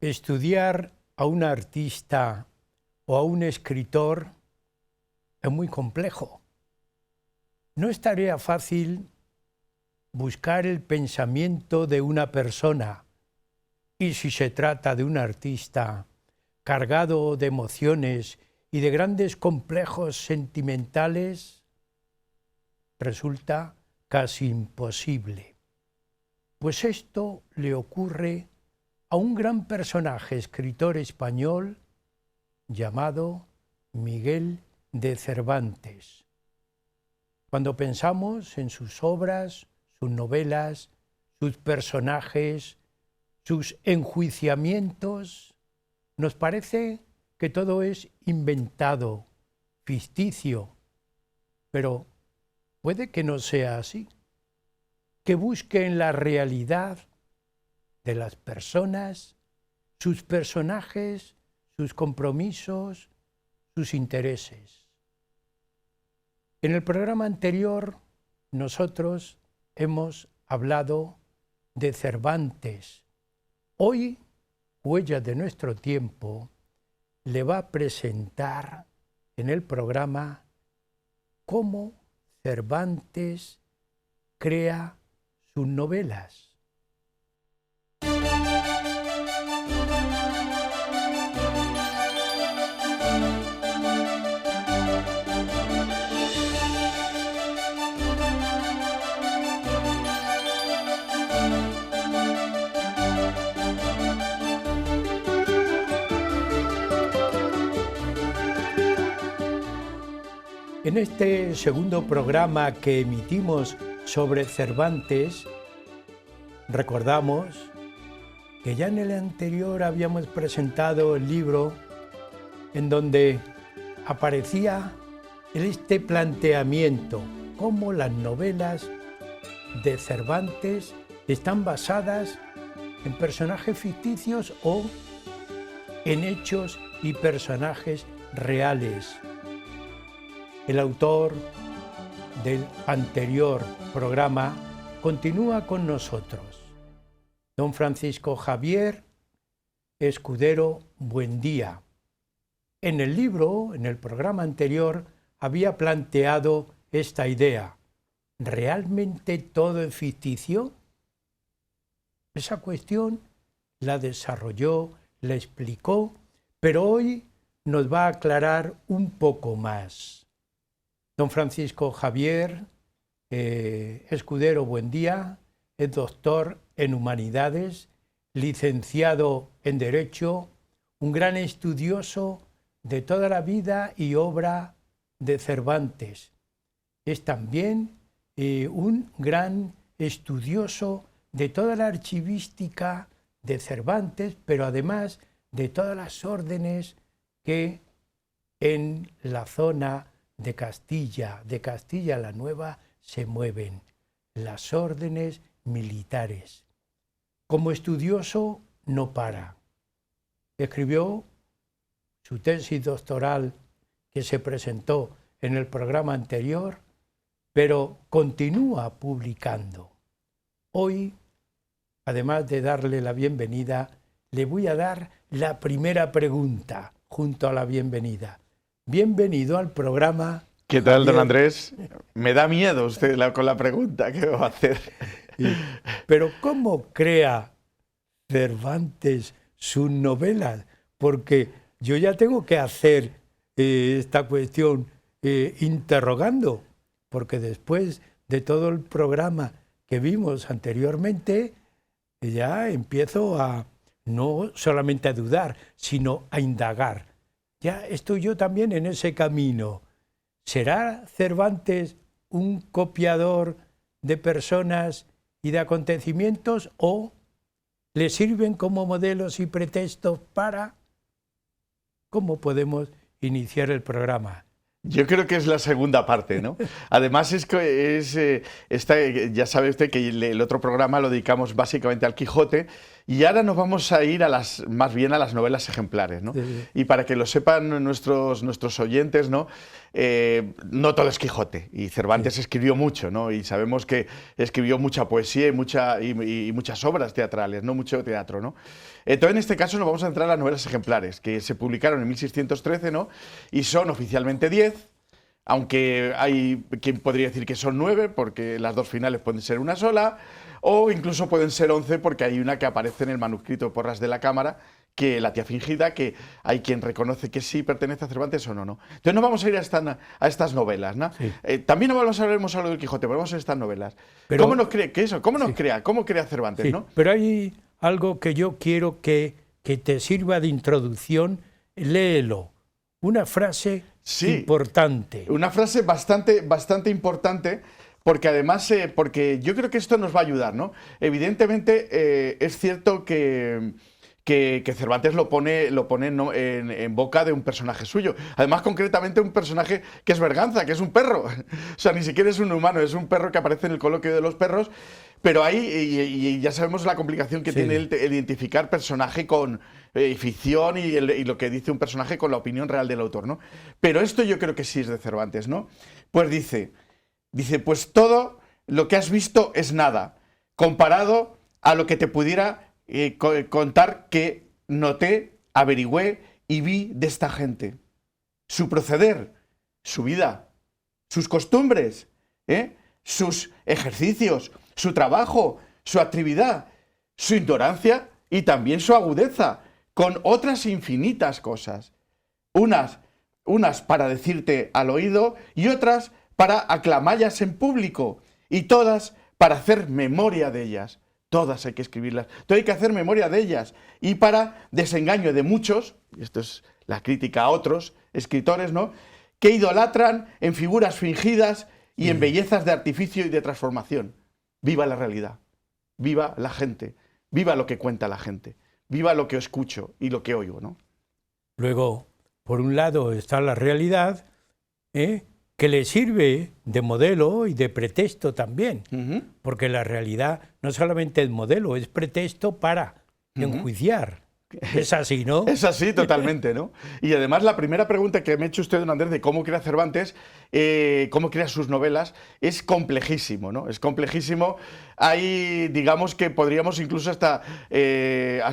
Estudiar a un artista o a un escritor es muy complejo. No es tarea fácil buscar el pensamiento de una persona, y si se trata de un artista cargado de emociones y de grandes complejos sentimentales, resulta casi imposible. Pues esto le ocurre a un gran personaje escritor español llamado Miguel de Cervantes. Cuando pensamos en sus obras, sus novelas, sus personajes, sus enjuiciamientos, nos parece que todo es inventado, ficticio, pero puede que no sea así, que busque en la realidad de las personas, sus personajes, sus compromisos, sus intereses. En el programa anterior nosotros hemos hablado de Cervantes. Hoy, Huella de nuestro tiempo le va a presentar en el programa cómo Cervantes crea sus novelas. En este segundo programa que emitimos sobre Cervantes, recordamos que ya en el anterior habíamos presentado el libro en donde aparecía este planteamiento, cómo las novelas de Cervantes están basadas en personajes ficticios o en hechos y personajes reales. El autor del anterior programa continúa con nosotros. Don Francisco Javier Escudero Buendía. En el libro, en el programa anterior, había planteado esta idea. ¿Realmente todo es ficticio? Esa cuestión la desarrolló, la explicó, pero hoy nos va a aclarar un poco más. Don Francisco Javier Escudero Buendía es doctor en Humanidades, licenciado en Derecho, un gran estudioso de toda la vida y obra de Cervantes. Es también un gran estudioso de toda la archivística de Cervantes, pero además de todas las órdenes que en la zona de Castilla la Nueva, se mueven, las órdenes militares. Como estudioso no para. Escribió su tesis doctoral que se presentó en el programa anterior, pero continúa publicando. Hoy, además de darle la bienvenida, le voy a dar la primera pregunta junto a la bienvenida. Bienvenido al programa. ¿Qué tal, don Andrés? Me da miedo usted con la pregunta que va a hacer. Pero ¿cómo crea Cervantes sus novelas? Porque yo ya tengo que hacer esta cuestión interrogando, porque después de todo el programa que vimos anteriormente, ya empiezo a no solamente a dudar, sino a indagar. Ya estoy yo también en ese camino. ¿Será Cervantes un copiador de personas y de acontecimientos o le sirven como modelos y pretextos para... ¿Cómo podemos iniciar el programa? Yo creo que es la segunda parte, ¿no? Además, ya sabe usted que el otro programa lo dedicamos básicamente al Quijote Y ahora nos vamos a ir más bien a las novelas ejemplares, ¿no? Sí. Y para que lo sepan nuestros oyentes, ¿no? No todo es Quijote. Y Cervantes escribió mucho, ¿no? Y sabemos que escribió mucha poesía y muchas obras teatrales, ¿no? Mucho teatro, ¿no? Entonces, en este caso nos vamos a entrar a las novelas ejemplares, que se publicaron en 1613, ¿no? Y son oficialmente 10. Aunque hay quien podría decir que son 9, porque las dos finales pueden ser una sola, o incluso pueden ser 11, porque hay una que aparece en el manuscrito Porras de la Cámara, que La tía fingida, que hay quien reconoce que sí pertenece a Cervantes o no, ¿no? Entonces nos vamos a ir a estas novelas, ¿no? Sí. También no vamos a hablar algo del Quijote, pero vamos a estas novelas. Pero, ¿Cómo nos crea? ¿Qué eso? ¿Cómo nos sí. crea? ¿Cómo crea Cervantes, Sí, no? pero hay algo que yo quiero que te sirva de introducción. Léelo. Una frase importante. Una frase bastante importante, porque además, porque yo creo que esto nos va a ayudar, ¿no? Evidentemente, es cierto que Cervantes lo pone en boca de un personaje suyo. Además, concretamente, un personaje que es Berganza, que es un perro. O sea, ni siquiera es un humano, es un perro que aparece en el coloquio de los perros. Pero ahí, y ya sabemos la complicación que tiene el identificar personaje con ficción y lo que dice un personaje con la opinión real del autor, ¿no? Pero esto yo creo que sí es de Cervantes, ¿no? Pues dice, pues todo lo que has visto es nada, comparado a lo que te pudiera contar que noté, averigüé y vi de esta gente. Su proceder, su vida, sus costumbres, sus ejercicios, su trabajo, su actividad, su ignorancia y también su agudeza, con otras infinitas cosas. Unas para decirte al oído y otras para aclamallas en público, y todas para hacer memoria de ellas. Todas hay que escribirlas, todo hay que hacer memoria de ellas. Y para desengaño de muchos, y esto es la crítica a otros escritores, ¿no?, que idolatran en figuras fingidas y en bellezas de artificio y de transformación. Viva la realidad, viva la gente, viva lo que cuenta la gente, viva lo que escucho y lo que oigo, ¿no? Luego, por un lado está la realidad, que le sirve de modelo y de pretexto también, porque la realidad no solamente es modelo, es pretexto para enjuiciar. Es así, ¿no? Es así, totalmente, ¿no? Y además la primera pregunta que me ha hecho usted, don Andrés, de cómo crea Cervantes, cómo crea sus novelas, es complejísimo, ¿no? Es complejísimo. Hay, digamos que podríamos incluso hasta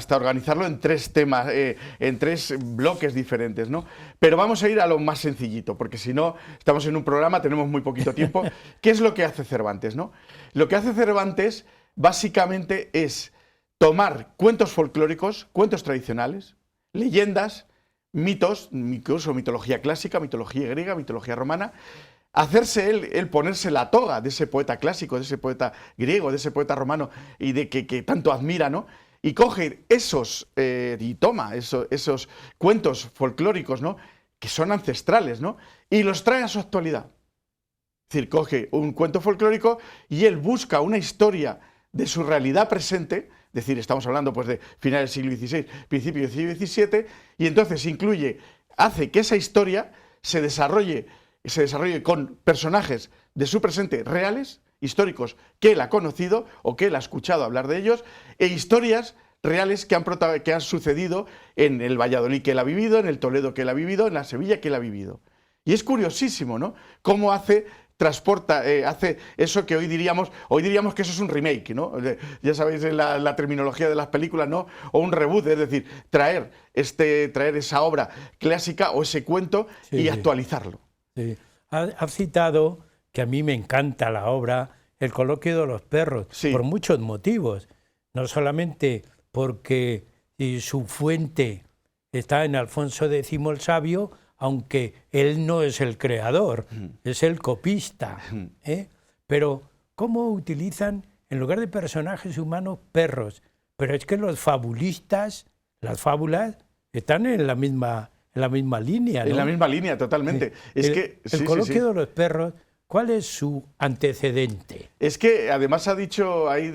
organizarlo en 3 temas, en 3 bloques diferentes, ¿no? Pero vamos a ir a lo más sencillito, porque si no, estamos en un programa, tenemos muy poquito tiempo. ¿Qué es lo que hace Cervantes, no? Lo que hace Cervantes, básicamente, es tomar cuentos folclóricos, cuentos tradicionales, leyendas, mitos, incluso mitología clásica, mitología griega, mitología romana, hacerse él ponerse la toga de ese poeta clásico, de ese poeta griego, de ese poeta romano y de que tanto admira, ¿no? Y coge y toma esos cuentos folclóricos, ¿no?, que son ancestrales, ¿no?, y los trae a su actualidad. Es decir, coge un cuento folclórico y él busca una historia de su realidad presente. Es decir, estamos hablando pues de finales del siglo XVI, principios del siglo XVII, y entonces hace que esa historia se desarrolle con personajes de su presente reales, históricos, que él ha conocido o que él ha escuchado hablar de ellos, e historias reales que han sucedido en el Valladolid que él ha vivido, en el Toledo que él ha vivido, en la Sevilla que él ha vivido. Y es curiosísimo, ¿no?, cómo hace eso que hoy diríamos que eso es un remake, ¿no? Ya sabéis la terminología de las películas, ¿no? O un reboot, es decir, traer esa obra clásica o ese cuento y actualizarlo. Sí. Ha citado, que a mí me encanta la obra, El coloquio de los perros, por muchos motivos. No solamente porque su fuente está en Alfonso X el Sabio, aunque él no es el creador, es el copista. Pero ¿cómo utilizan, en lugar de personajes humanos, perros? Pero es que los fabulistas, las fábulas, están en la misma línea, ¿no? En la misma línea, totalmente. El coloquio de los perros, ¿cuál es su antecedente? Es que además ha dicho ahí,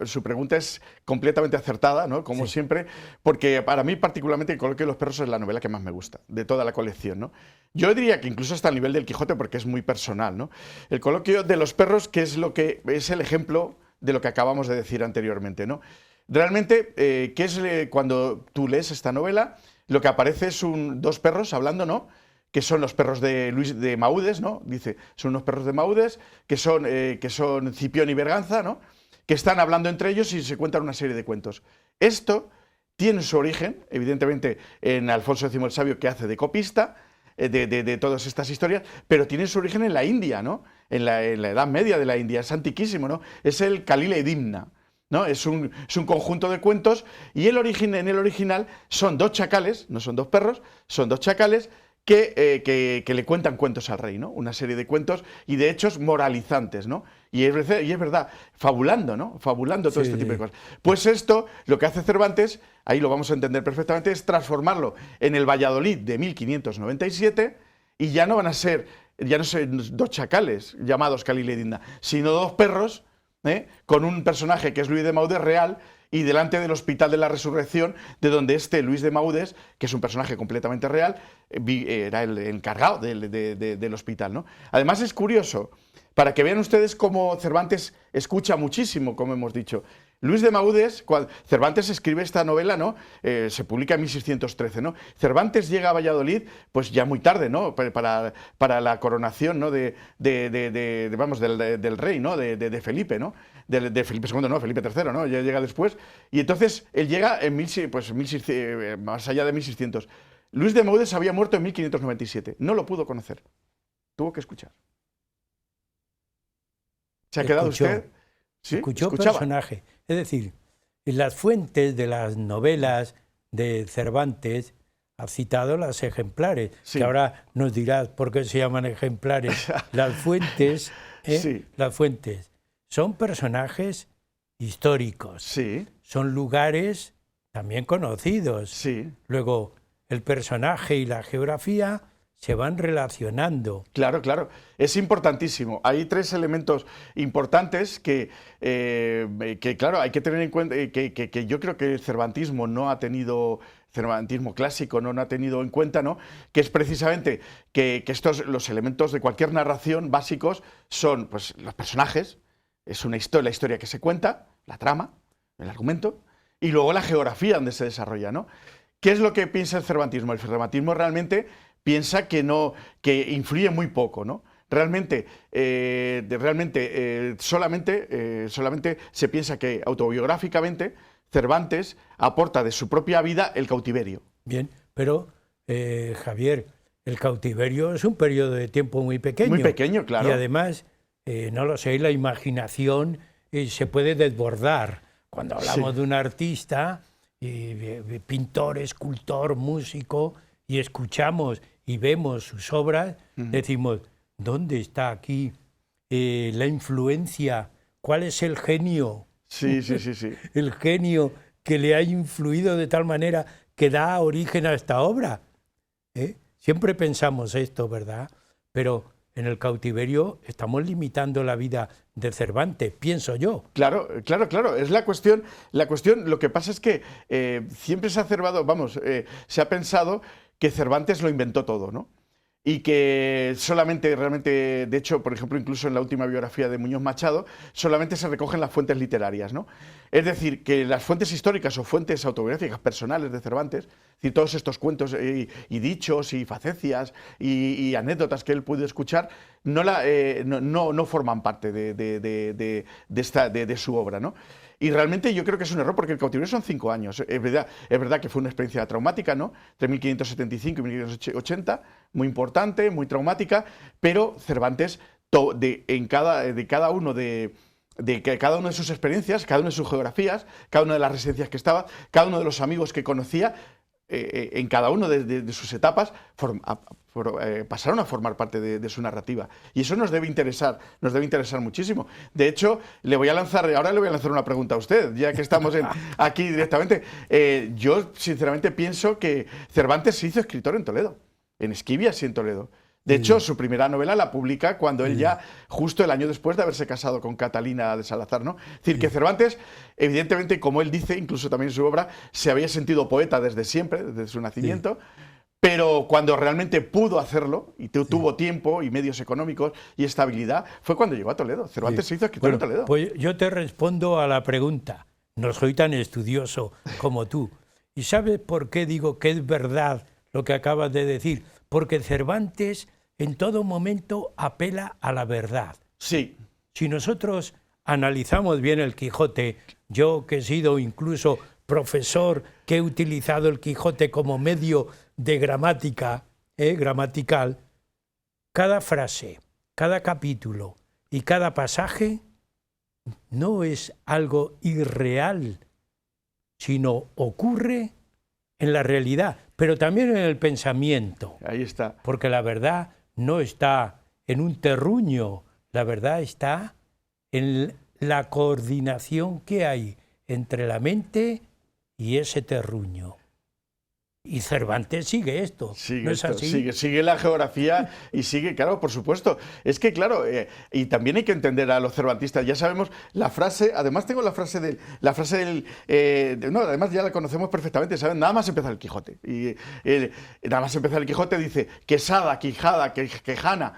su pregunta es completamente acertada, ¿no?, como siempre, porque para mí particularmente El coloquio de los perros es la novela que más me gusta, de toda la colección, ¿no? Yo diría que incluso hasta el nivel del Quijote, porque es muy personal, ¿no? El coloquio de los perros, que es el ejemplo de lo que acabamos de decir anteriormente, ¿no? Realmente, ¿qué es cuando tú lees esta novela? Lo que aparece es dos perros hablando, ¿no? Que son los perros de Luis de Maúdes, ¿no? Dice, son unos perros de Maúdes, que son Cipión y Berganza, ¿no? Que están hablando entre ellos y se cuentan una serie de cuentos. Esto tiene su origen, evidentemente, en Alfonso X el Sabio, que hace de copista de todas estas historias, pero tiene su origen en la India, ¿no? En la Edad Media de la India, es antiquísimo, ¿no? Es el Kalila Dimna, ¿no? Es un conjunto de cuentos y en el original son dos chacales, no son dos perros, son dos chacales que le cuentan cuentos al rey, ¿no? Una serie de cuentos y de hechos moralizantes, ¿no? Y es verdad, fabulando, ¿no? Fabulando todo este tipo de cosas. Pues esto, lo que hace Cervantes, ahí lo vamos a entender perfectamente, es transformarlo en el Valladolid de 1597 y ya no son dos chacales llamados Calila y Dinda, sino dos perros, con un personaje que es Luis de Maúdes real y delante del Hospital de la Resurrección, de donde Luis de Maúdes, que es un personaje completamente real, era el encargado del hospital, ¿no? Además es curioso, para que vean ustedes cómo Cervantes escucha muchísimo, como hemos dicho. Luis de Maúdes, Cervantes escribe esta novela, ¿no? Se publica en 1613, ¿no? Cervantes llega a Valladolid, pues ya muy tarde, ¿no? Para la coronación, ¿no? del rey, ¿no? De Felipe, ¿no? De Felipe II, no, Felipe III, ¿no? Ya llega después. Y entonces él llega en más allá de 1600. Luis de Maúdes había muerto en 1597. No lo pudo conocer. Tuvo que escuchar. ¿Se ha quedado usted? ¿Sí? Escuchó personaje. Es decir, en las fuentes de las novelas de Cervantes ha citado las ejemplares, que ahora nos dirás por qué se llaman ejemplares. Las fuentes, las fuentes son personajes históricos, son lugares también conocidos. Luego, el personaje y la geografía se van relacionando. Claro, claro. Es importantísimo. Hay tres elementos importantes que claro, hay que tener en cuenta, que yo creo que el cervantismo no ha tenido, cervantismo clásico no ha tenido en cuenta, ¿no? Que es precisamente que los elementos de cualquier narración básicos son, pues, los personajes, es la historia que se cuenta, la trama, el argumento, y luego la geografía donde se desarrolla, ¿no? ¿Qué es lo que piensa el cervantismo? El cervantismo realmente piensa que influye muy poco, ¿no? Realmente solamente se piensa que autobiográficamente Cervantes aporta de su propia vida el cautiverio. Bien, pero Javier, el cautiverio es un periodo de tiempo muy pequeño. Muy pequeño, claro. Y además, no lo sé, la imaginación se puede desbordar. Cuando hablamos de un artista, pintor, escultor, músico, y escuchamos y vemos sus obras, decimos, ¿dónde está aquí la influencia? ¿Cuál es el genio? Sí. El genio que le ha influido de tal manera que da origen a esta obra. Siempre pensamos esto, ¿verdad? Pero en el cautiverio estamos limitando la vida de Cervantes, pienso yo. Claro. Es la cuestión. Lo que pasa es que siempre se ha se ha pensado que Cervantes lo inventó todo, ¿no? Y que solamente, realmente, de hecho, por ejemplo, incluso en la última biografía de Muñoz Machado, solamente se recogen las fuentes literarias, ¿no? Es decir, que las fuentes históricas o fuentes autobiográficas personales de Cervantes, es decir, todos estos cuentos y dichos y facecias y anécdotas que él pudo escuchar, no forman parte de su obra, ¿no? Y realmente yo creo que es un error porque el cautiverio son 5 años. Es verdad que fue una experiencia traumática, ¿no? Entre 1575 y 1580, muy importante, muy traumática, pero Cervantes, cada una de sus experiencias, cada una de sus geografías, cada una de las residencias que estaba, cada uno de los amigos que conocía, en cada una de sus etapas pasaron a formar parte de su narrativa. Y eso nos debe interesar muchísimo. De hecho, ahora le voy a lanzar una pregunta a usted, ya que estamos aquí directamente. Yo, sinceramente, pienso que Cervantes se hizo escritor en Toledo, en Esquivias y en Toledo. De hecho, su primera novela la publica cuando él ya, justo el año después de haberse casado con Catalina de Salazar, ¿no? Es decir, que Cervantes, evidentemente, como él dice, incluso también en su obra, se había sentido poeta desde siempre, desde su nacimiento, pero cuando realmente pudo hacerlo, y tuvo tiempo y medios económicos y estabilidad, fue cuando llegó a Toledo. Cervantes se hizo escritor en Toledo. Pues yo te respondo a la pregunta. no soy tan estudioso como tú. ¿Y sabes por qué digo que es verdad lo que acabas de decir? Porque Cervantes en todo momento apela a la verdad. Sí. Si nosotros analizamos bien el Quijote, yo que he sido incluso profesor, que he utilizado el Quijote como medio de gramática, gramatical, cada frase, cada capítulo y cada pasaje no es algo irreal, sino ocurre en la realidad, pero también en el pensamiento. Ahí está. Porque la verdad no está en un terruño, la verdad está en la coordinación que hay entre la mente y ese terruño. Y Cervantes sigue esto, ¿no es así? Sigue la geografía y sigue, claro, por supuesto. Es que, claro, y también hay que entender a los cervantistas. Ya sabemos la frase, además tengo la frase del, no, además ya la conocemos perfectamente, ¿saben? Nada más empezar el Quijote. Y nada más empezar el Quijote dice quesada, quijada, quejana.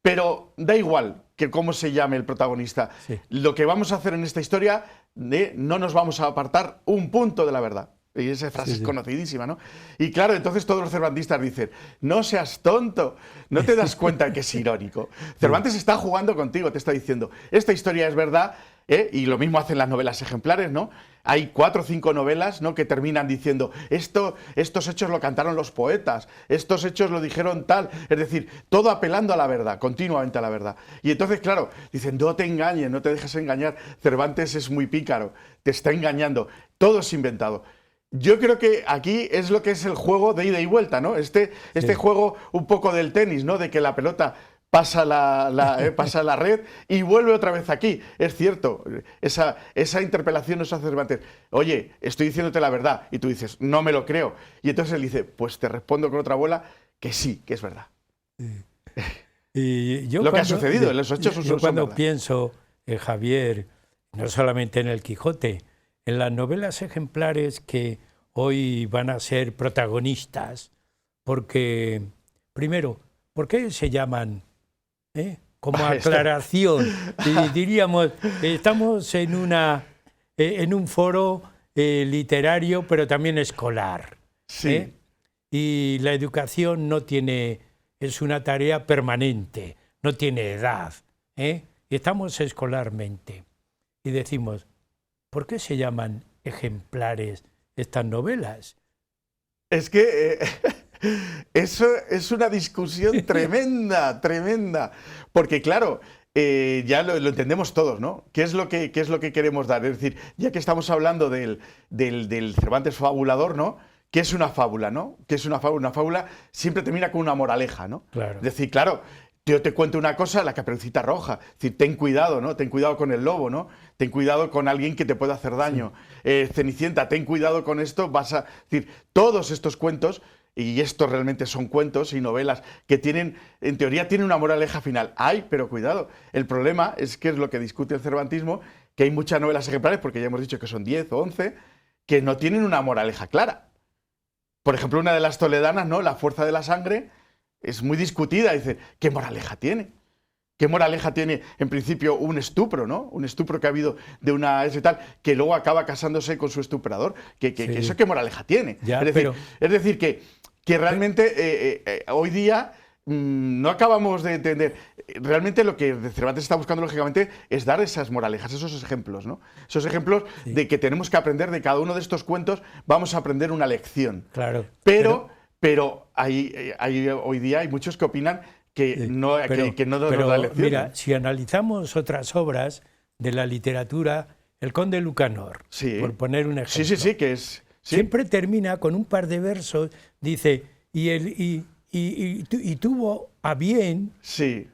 Pero da igual que cómo se llame el protagonista. Sí. Lo que vamos a hacer en esta historia, no nos vamos a apartar un punto de la verdad. Y esa frase es conocidísima, ¿no? Y claro, entonces todos los cervantistas dicen, no seas tonto, no te das cuenta que es irónico. Cervantes está jugando contigo, te está diciendo, esta historia es verdad, y lo mismo hacen las novelas ejemplares, ¿no? Hay 4 o 5 novelas, ¿no?, que terminan diciendo, estos hechos lo cantaron los poetas, estos hechos lo dijeron tal, es decir, todo apelando a la verdad, continuamente a la verdad. Y entonces, claro, dicen, no te engañes, no te dejes engañar, Cervantes es muy pícaro, te está engañando, todo es inventado. Yo creo que aquí es lo que es el juego de ida y vuelta, ¿no? Este juego un poco del tenis, ¿no? De que la pelota pasa pasa la red y vuelve otra vez aquí. Es cierto, esa interpelación nos hace Cervantes. Oye, estoy diciéndote la verdad. Y tú dices, no me lo creo. Y entonces él dice, pues te respondo con otra bola que sí, que es verdad. Y yo lo que ha sucedido, los hechos yo cuando verdad. pienso, Javier, no solamente en el Quijote, en las novelas ejemplares que hoy van a ser protagonistas, porque, primero, ¿por qué se llaman? Como aclaración, diríamos, estamos en un foro literario, pero también escolar. Sí. Y la educación es una tarea permanente, no tiene edad. Y estamos escolarmente. Y decimos, ¿por qué se llaman ejemplares estas novelas? Es que eso es una discusión tremenda, tremenda. Porque claro, ya lo entendemos todos, ¿no? ¿Qué es lo que queremos dar? Es decir, ya que estamos hablando del Cervantes fabulador, ¿no? ¿Qué es una fábula, no? ¿Qué es una fábula? Una fábula siempre termina con una moraleja, ¿no? Claro. Es decir, claro, yo te cuento una cosa, la Caperucita Roja. Es decir, ten cuidado, ¿no? Ten cuidado con el lobo, ¿no? Ten cuidado con alguien que te pueda hacer daño. Sí. Cenicienta, ten cuidado con esto, es decir, todos estos cuentos, y estos realmente son cuentos y novelas que tienen, en teoría, tienen una moraleja final. Ay, pero cuidado. El problema es que es lo que discute el cervantismo, que hay muchas novelas ejemplares, porque ya hemos dicho que son 10 o 11, que no tienen una moraleja clara. Por ejemplo, una de las toledanas, ¿no? La fuerza de la sangre, es muy discutida. Dice, ¿qué moraleja tiene? ¿Qué moraleja tiene, en principio, un estupro, ¿no? Un estupro que ha habido de una y tal, que luego acaba casándose con su estuprador. Sí. ¿Eso qué moraleja tiene? Ya, es decir, que realmente hoy día no acabamos de entender. Realmente lo que Cervantes está buscando, lógicamente, es dar esas moralejas, esos ejemplos, ¿no? Esos ejemplos de que tenemos que aprender de cada uno de estos cuentos, vamos a aprender una lección. Claro. Pero hoy día hay muchos que opinan que no nos da lección. Mira, si analizamos otras obras de la literatura, el Conde Lucanor, por poner un ejemplo. Sí, que es... Sí. Siempre termina con un par de versos, dice, y tuvo a bien,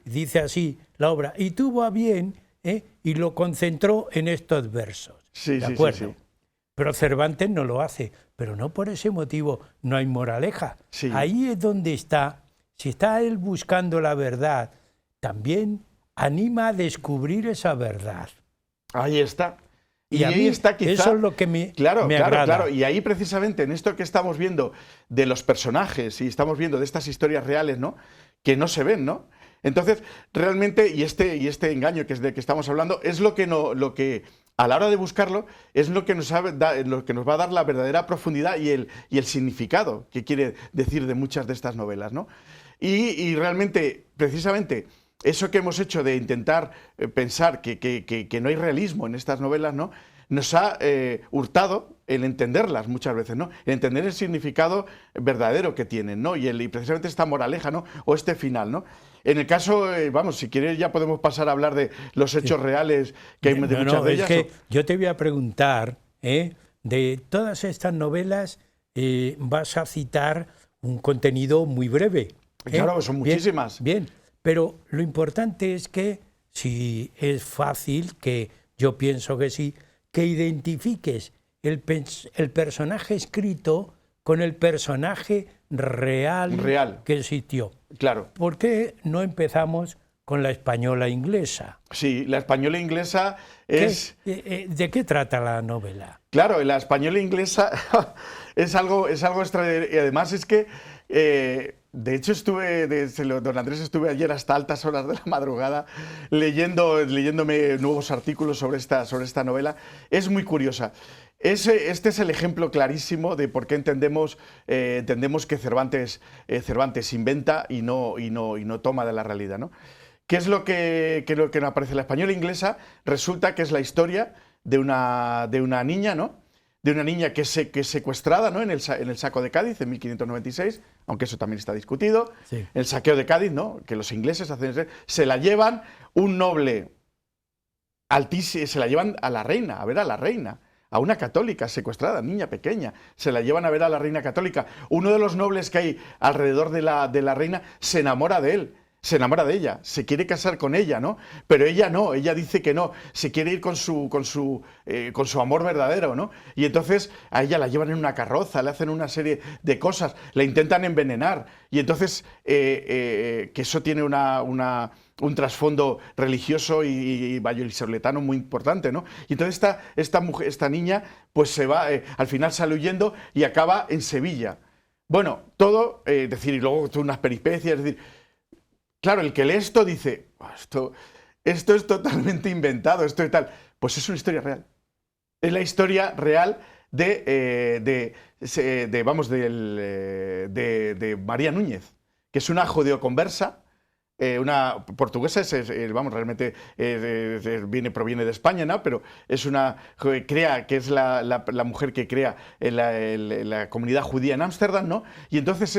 dice así la obra, y tuvo a bien, y lo concentró en estos versos. ¿De acuerdo? Sí. Pero Cervantes no lo hace, pero no por ese motivo no hay moraleja. Sí. Ahí es donde está, si está él buscando la verdad, también anima a descubrir esa verdad. Ahí está. Y ahí está quizá, eso es lo que me agrada. Claro, y ahí precisamente en esto que estamos viendo de los personajes y estamos viendo de estas historias reales, ¿no? Que no se ven, ¿no? Entonces, realmente, y este engaño que es de que estamos hablando, es lo que a la hora de buscarlo, es lo que lo que nos va a dar la verdadera profundidad y el significado que quiere decir de muchas de estas novelas, ¿no? Y realmente, precisamente, eso que hemos hecho de intentar pensar que no hay realismo en estas novelas, ¿no?, nos ha hurtado el entenderlas muchas veces, ¿no? El entender el significado verdadero que tienen, ¿no? Y precisamente esta moraleja, ¿no?, o este final, ¿no? En el caso, vamos, si quieres ya podemos pasar a hablar de los hechos reales que hay de muchas de ellas. Es que yo te voy a preguntar, de todas estas novelas vas a citar un contenido muy breve. Claro, son muchísimas. Bien, pero lo importante es que, si es fácil, que yo pienso que sí, que identifiques el personaje escrito con el personaje real que existió. Claro. ¿Por qué no empezamos con la española inglesa? Sí, la española inglesa es... ¿De qué trata la novela? Claro, la española inglesa es algo extraordinario. Y además es que, de hecho, don Andrés, estuve ayer hasta altas horas de la madrugada leyéndome nuevos artículos sobre esta novela. Es muy curiosa. Este es el ejemplo clarísimo de por qué entendemos que Cervantes inventa y no toma de la realidad, ¿no? ¿Qué es lo que no aparece en la española inglesa? Resulta que es la historia de una niña, ¿no? De una niña que es secuestrada, ¿no?, en el saco de Cádiz en 1596, aunque eso también está discutido. Sí. El saqueo de Cádiz, ¿no?, que los ingleses hacen, se la llevan un noble altísimo, se la llevan a la reina, a ver a la reina. A una católica secuestrada, niña pequeña, se la llevan a ver a la reina católica. Uno de los nobles que hay alrededor de la reina se enamora de él, se enamora de ella, se quiere casar con ella, ¿no? Pero ella no, ella dice que no, se quiere ir con su amor verdadero, ¿no? Y entonces a ella la llevan en una carroza, le hacen una serie de cosas, la intentan envenenar, y entonces que eso tiene un trasfondo religioso y vallisoletano muy importante, ¿no? Y entonces esta niña pues se va, al final sale huyendo y acaba en Sevilla. Bueno, todo, decir, y luego unas peripecias, es decir, claro, el que lee esto dice, esto es totalmente inventado, esto y tal. Pues es una historia real. Es la historia real de María Núñez, que es una judeoconversa, una portuguesa, realmente proviene de España, ¿no? Pero es que es la mujer que crea la comunidad judía en Ámsterdam, ¿no? Y entonces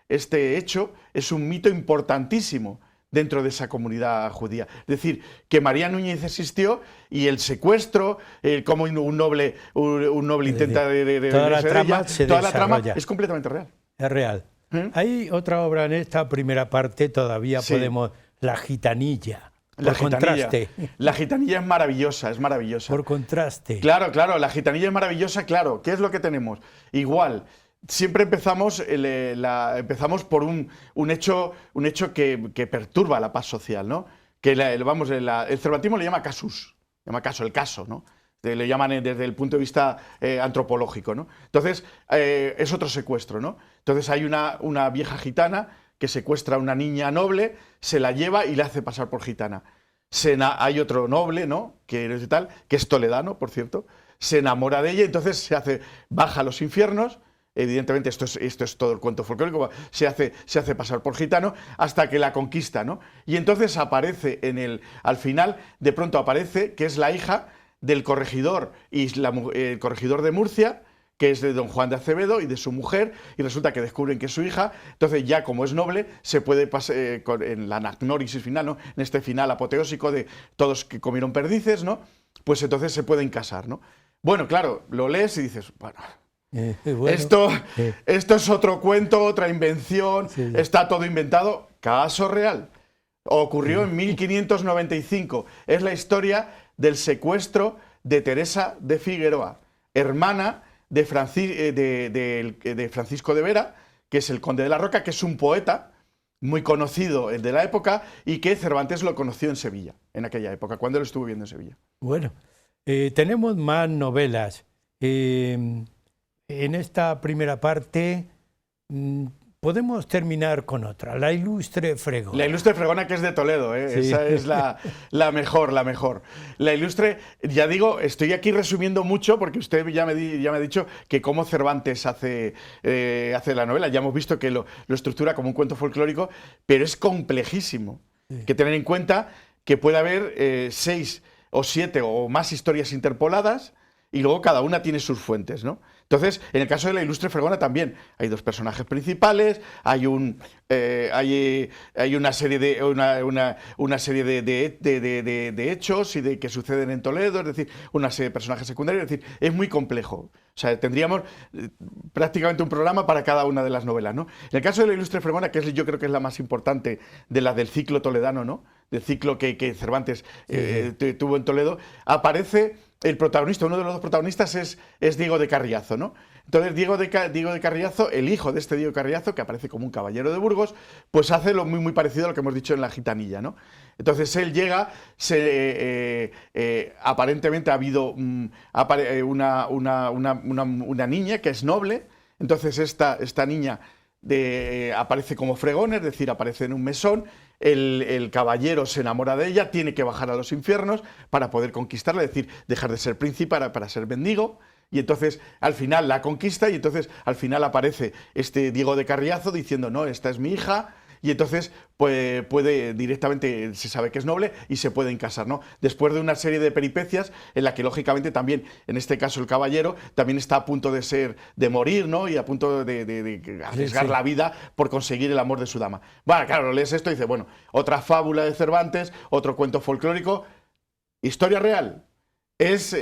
este hecho es un mito importantísimo dentro de esa comunidad judía. Es decir, que María Núñez existió y el secuestro, cómo un noble intenta toda la trama es completamente real. Es real. Hay otra obra en esta primera parte, todavía sí. podemos, La gitanilla. Por contraste. La gitanilla es maravillosa, es maravillosa. Por contraste. Claro, la gitanilla es maravillosa, claro. ¿Qué es lo que tenemos? Igual, siempre empezamos por un hecho que perturba la paz social, ¿no? Que el cervantismo le llama casus, el caso, ¿no? Le llaman desde el punto de vista antropológico, ¿no? Entonces, es otro secuestro, ¿no? Entonces hay una vieja gitana que secuestra a una niña noble, se la lleva y la hace pasar por gitana. Hay otro noble, ¿no?, que es toledano, por cierto, se enamora de ella, entonces baja a los infiernos. Evidentemente esto es todo el cuento folclórico, se hace pasar por gitano hasta que la conquista, ¿no? Y entonces aparece al final, de pronto aparece que es la hija del corregidor el corregidor de Murcia, que es de don Juan de Acevedo y de su mujer, y resulta que descubren que es su hija. Entonces ya, como es noble, se puede pasar en la anagnórisis final, ¿no?, en este final apoteósico de todos que comieron perdices, ¿no?, pues entonces se pueden casar, ¿no? Bueno, claro, lo lees y dices, bueno, esto es otro cuento, otra invención, sí. Está todo inventado. Caso real. Ocurrió en 1595. Es la historia del secuestro de Teresa de Figueroa, hermana de Francisco de Vera, que es el conde de la Roca, que es un poeta muy conocido, el de la época, y que Cervantes lo conoció en Sevilla, en aquella época, cuando lo estuvo viendo en Sevilla. Bueno, tenemos más novelas. En esta primera parte podemos terminar con otra, La ilustre fregona. La ilustre fregona, que es de Toledo, ¿eh? Sí. Esa es la mejor, la mejor. La ilustre, ya digo, estoy aquí resumiendo mucho porque usted ya me ha dicho que cómo Cervantes hace la novela. Ya hemos visto que lo estructura como un cuento folclórico, pero es complejísimo. Sí. Hay que tener en cuenta que puede haber 6 o 7 o más historias interpoladas y luego cada una tiene sus fuentes, ¿no? Entonces, en el caso de la ilustre fregona también hay 2 personajes principales, hay una serie de hechos y que suceden en Toledo, es decir, una serie de personajes secundarios, es decir, es muy complejo. O sea, tendríamos prácticamente un programa para cada una de las novelas, ¿no? En el caso de la ilustre fregona, que yo creo que es la más importante de las del ciclo toledano, ¿no? Del ciclo que Cervantes tuvo en Toledo, aparece el protagonista, uno de los 2 protagonistas es Diego de Carriazo, ¿no? Entonces Diego de Carriazo, el hijo de este Diego de Carriazo, que aparece como un caballero de Burgos, pues hace lo muy parecido a lo que hemos dicho en La gitanilla, ¿no? Entonces él llega, aparentemente ha habido una niña que es noble, entonces esta niña aparece como fregón, es decir, aparece en un mesón. El caballero se enamora de ella, tiene que bajar a los infiernos para poder conquistarla, es decir, dejar de ser príncipe para ser mendigo. Y entonces al final la conquista y entonces al final aparece este Diego de Carriazo diciendo, no, esta es mi hija. Y entonces pues, puede directamente, se sabe que es noble y se pueden casar, ¿no? Después de una serie de peripecias en la que lógicamente también, en este caso el caballero, también está a punto de morir, ¿no? Y a punto de arriesgar la vida por conseguir el amor de su dama. Bueno, claro, lees esto y dices, bueno, otra fábula de Cervantes, otro cuento folclórico. Historia real.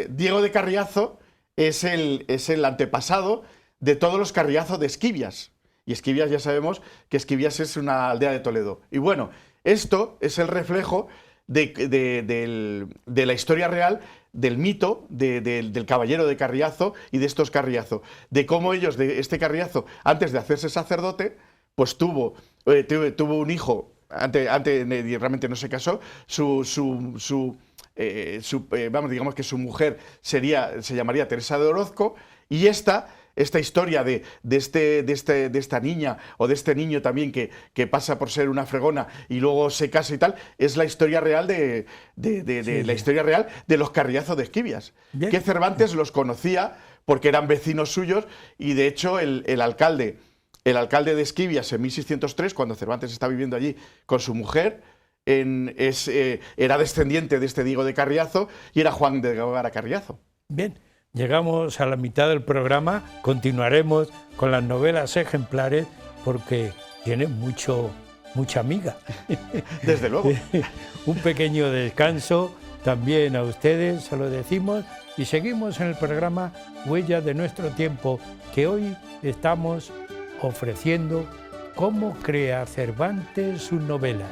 Diego de Carriazo es el antepasado de todos los Carriazo de Esquivias. Y Esquivias ya sabemos que Esquivias es una aldea de Toledo. Y bueno, esto es el reflejo de la historia real, del mito del caballero de Carriazo y de estos Carriazo. De cómo ellos, de este Carriazo, antes de hacerse sacerdote, pues tuvo un hijo, antes realmente no se casó, digamos que su mujer se llamaría Teresa de Orozco, y esta historia de esta niña o de este niño también que pasa por ser una fregona y luego se casa y tal, es la historia real la historia real de los Carriazo de Esquivias. Bien. Que Cervantes los conocía porque eran vecinos suyos y de hecho el alcalde de Esquivias en 1603, cuando Cervantes está viviendo allí con su mujer, era descendiente de este Diego de Carriazo y era Juan de Gágara Carriazo. Bien. Llegamos a la mitad del programa, continuaremos con las novelas ejemplares porque tienen mucha amiga. Desde luego. Un pequeño descanso también a ustedes, se lo decimos, y seguimos en el programa Huellas de nuestro tiempo, que hoy estamos ofreciendo cómo crea Cervantes sus novelas.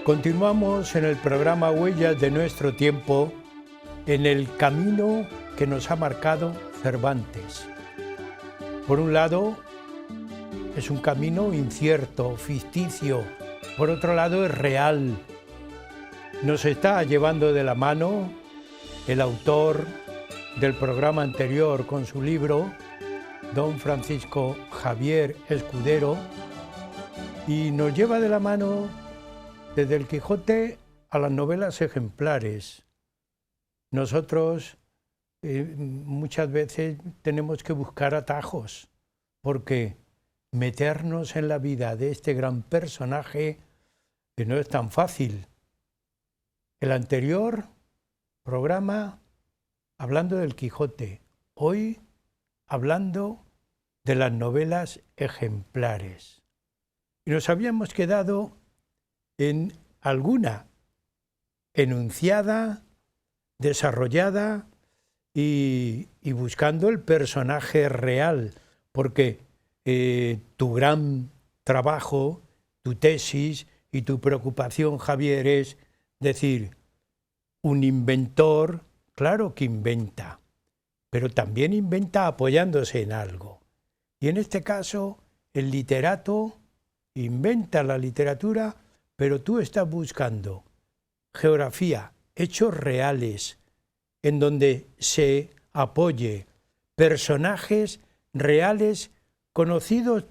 Continuamos en el programa Huellas de nuestro tiempo, en el camino que nos ha marcado Cervantes. Por un lado, es un camino incierto, ficticio. Por otro lado, es real. Nos está llevando de la mano el autor del programa anterior con su libro, don Francisco Javier Escudero, y nos lleva de la mano desde el Quijote a las novelas ejemplares. Nosotros muchas veces tenemos que buscar atajos, porque meternos en la vida de este gran personaje que no es tan fácil. El anterior programa hablando del Quijote, hoy hablando de las novelas ejemplares. Y nos habíamos quedado en alguna enunciada desarrollada y buscando el personaje real, porque tu gran trabajo, tu tesis y tu preocupación, Javier, es decir, un inventor, claro que inventa, pero también inventa apoyándose en algo. Y en este caso, el literato inventa la literatura, pero tú estás buscando geografía, hechos reales, en donde se apoye personajes reales conocidos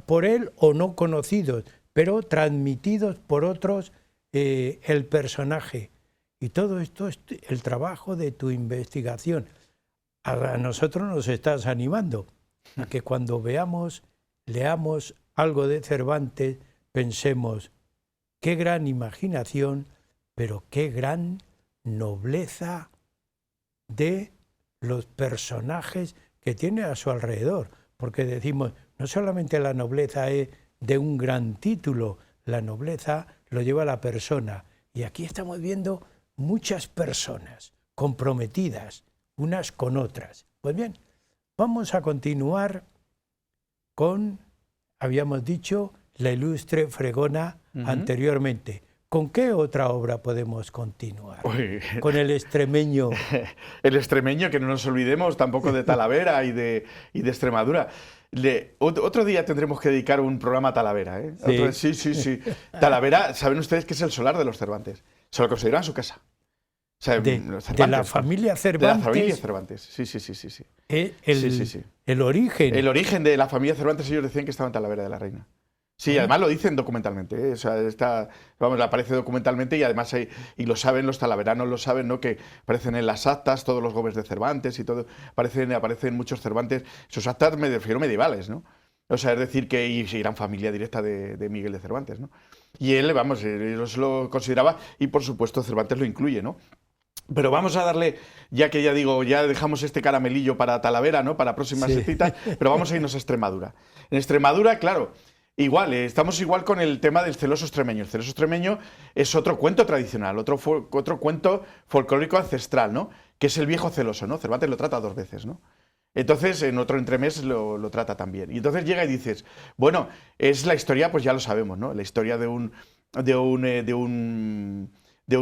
por él o no conocidos, pero transmitidos por otros el personaje. Y todo esto es el trabajo de tu investigación. A nosotros nos estás animando a que cuando leamos algo de Cervantes, pensemos, qué gran imaginación, pero qué gran nobleza de los personajes que tiene a su alrededor. Porque decimos, no solamente la nobleza es de un gran título, la nobleza lo lleva la persona. Y aquí estamos viendo muchas personas comprometidas unas con otras. Pues bien, vamos a continuar con, habíamos dicho, la ilustre Fregona anteriormente. ¿Con qué otra obra podemos continuar? Uy. Con el extremeño. El extremeño, que no nos olvidemos tampoco de Talavera y de Extremadura. Otro día tendremos que dedicar un programa a Talavera, ¿eh? Sí. Talavera, ¿saben ustedes que es el solar de los Cervantes? Se lo consideran su casa. O sea, de la familia Cervantes. De la familia Cervantes, sí. El origen. El origen de la familia Cervantes, ellos decían que estaba en Talavera de la Reina. Sí, además lo dicen documentalmente, ¿eh? O sea, aparece documentalmente y además y lo saben, los talaveranos lo saben, ¿no? Que aparecen en las actas todos los Gómez de Cervantes y todo, aparecen muchos Cervantes, esos actas me refiero medievales, ¿no? O sea, es decir, que y eran familia directa de Miguel de Cervantes, ¿no? Y él, vamos, lo consideraba y por supuesto Cervantes lo incluye, ¿no? Pero vamos a darle, ya que ya digo, ya dejamos este caramelillo para Talavera, ¿no? Para próximas citas, pero vamos a irnos a Extremadura. En Extremadura, claro, igual, estamos igual con el tema del celoso extremeño. El celoso extremeño es otro cuento tradicional, otro cuento folclórico ancestral, ¿no? Que es el viejo celoso, ¿no? Cervantes lo trata 2 veces, ¿no? Entonces, en otro entremés lo trata también. Y entonces llega y dices, bueno, es la historia, pues ya lo sabemos, ¿no? La historia de un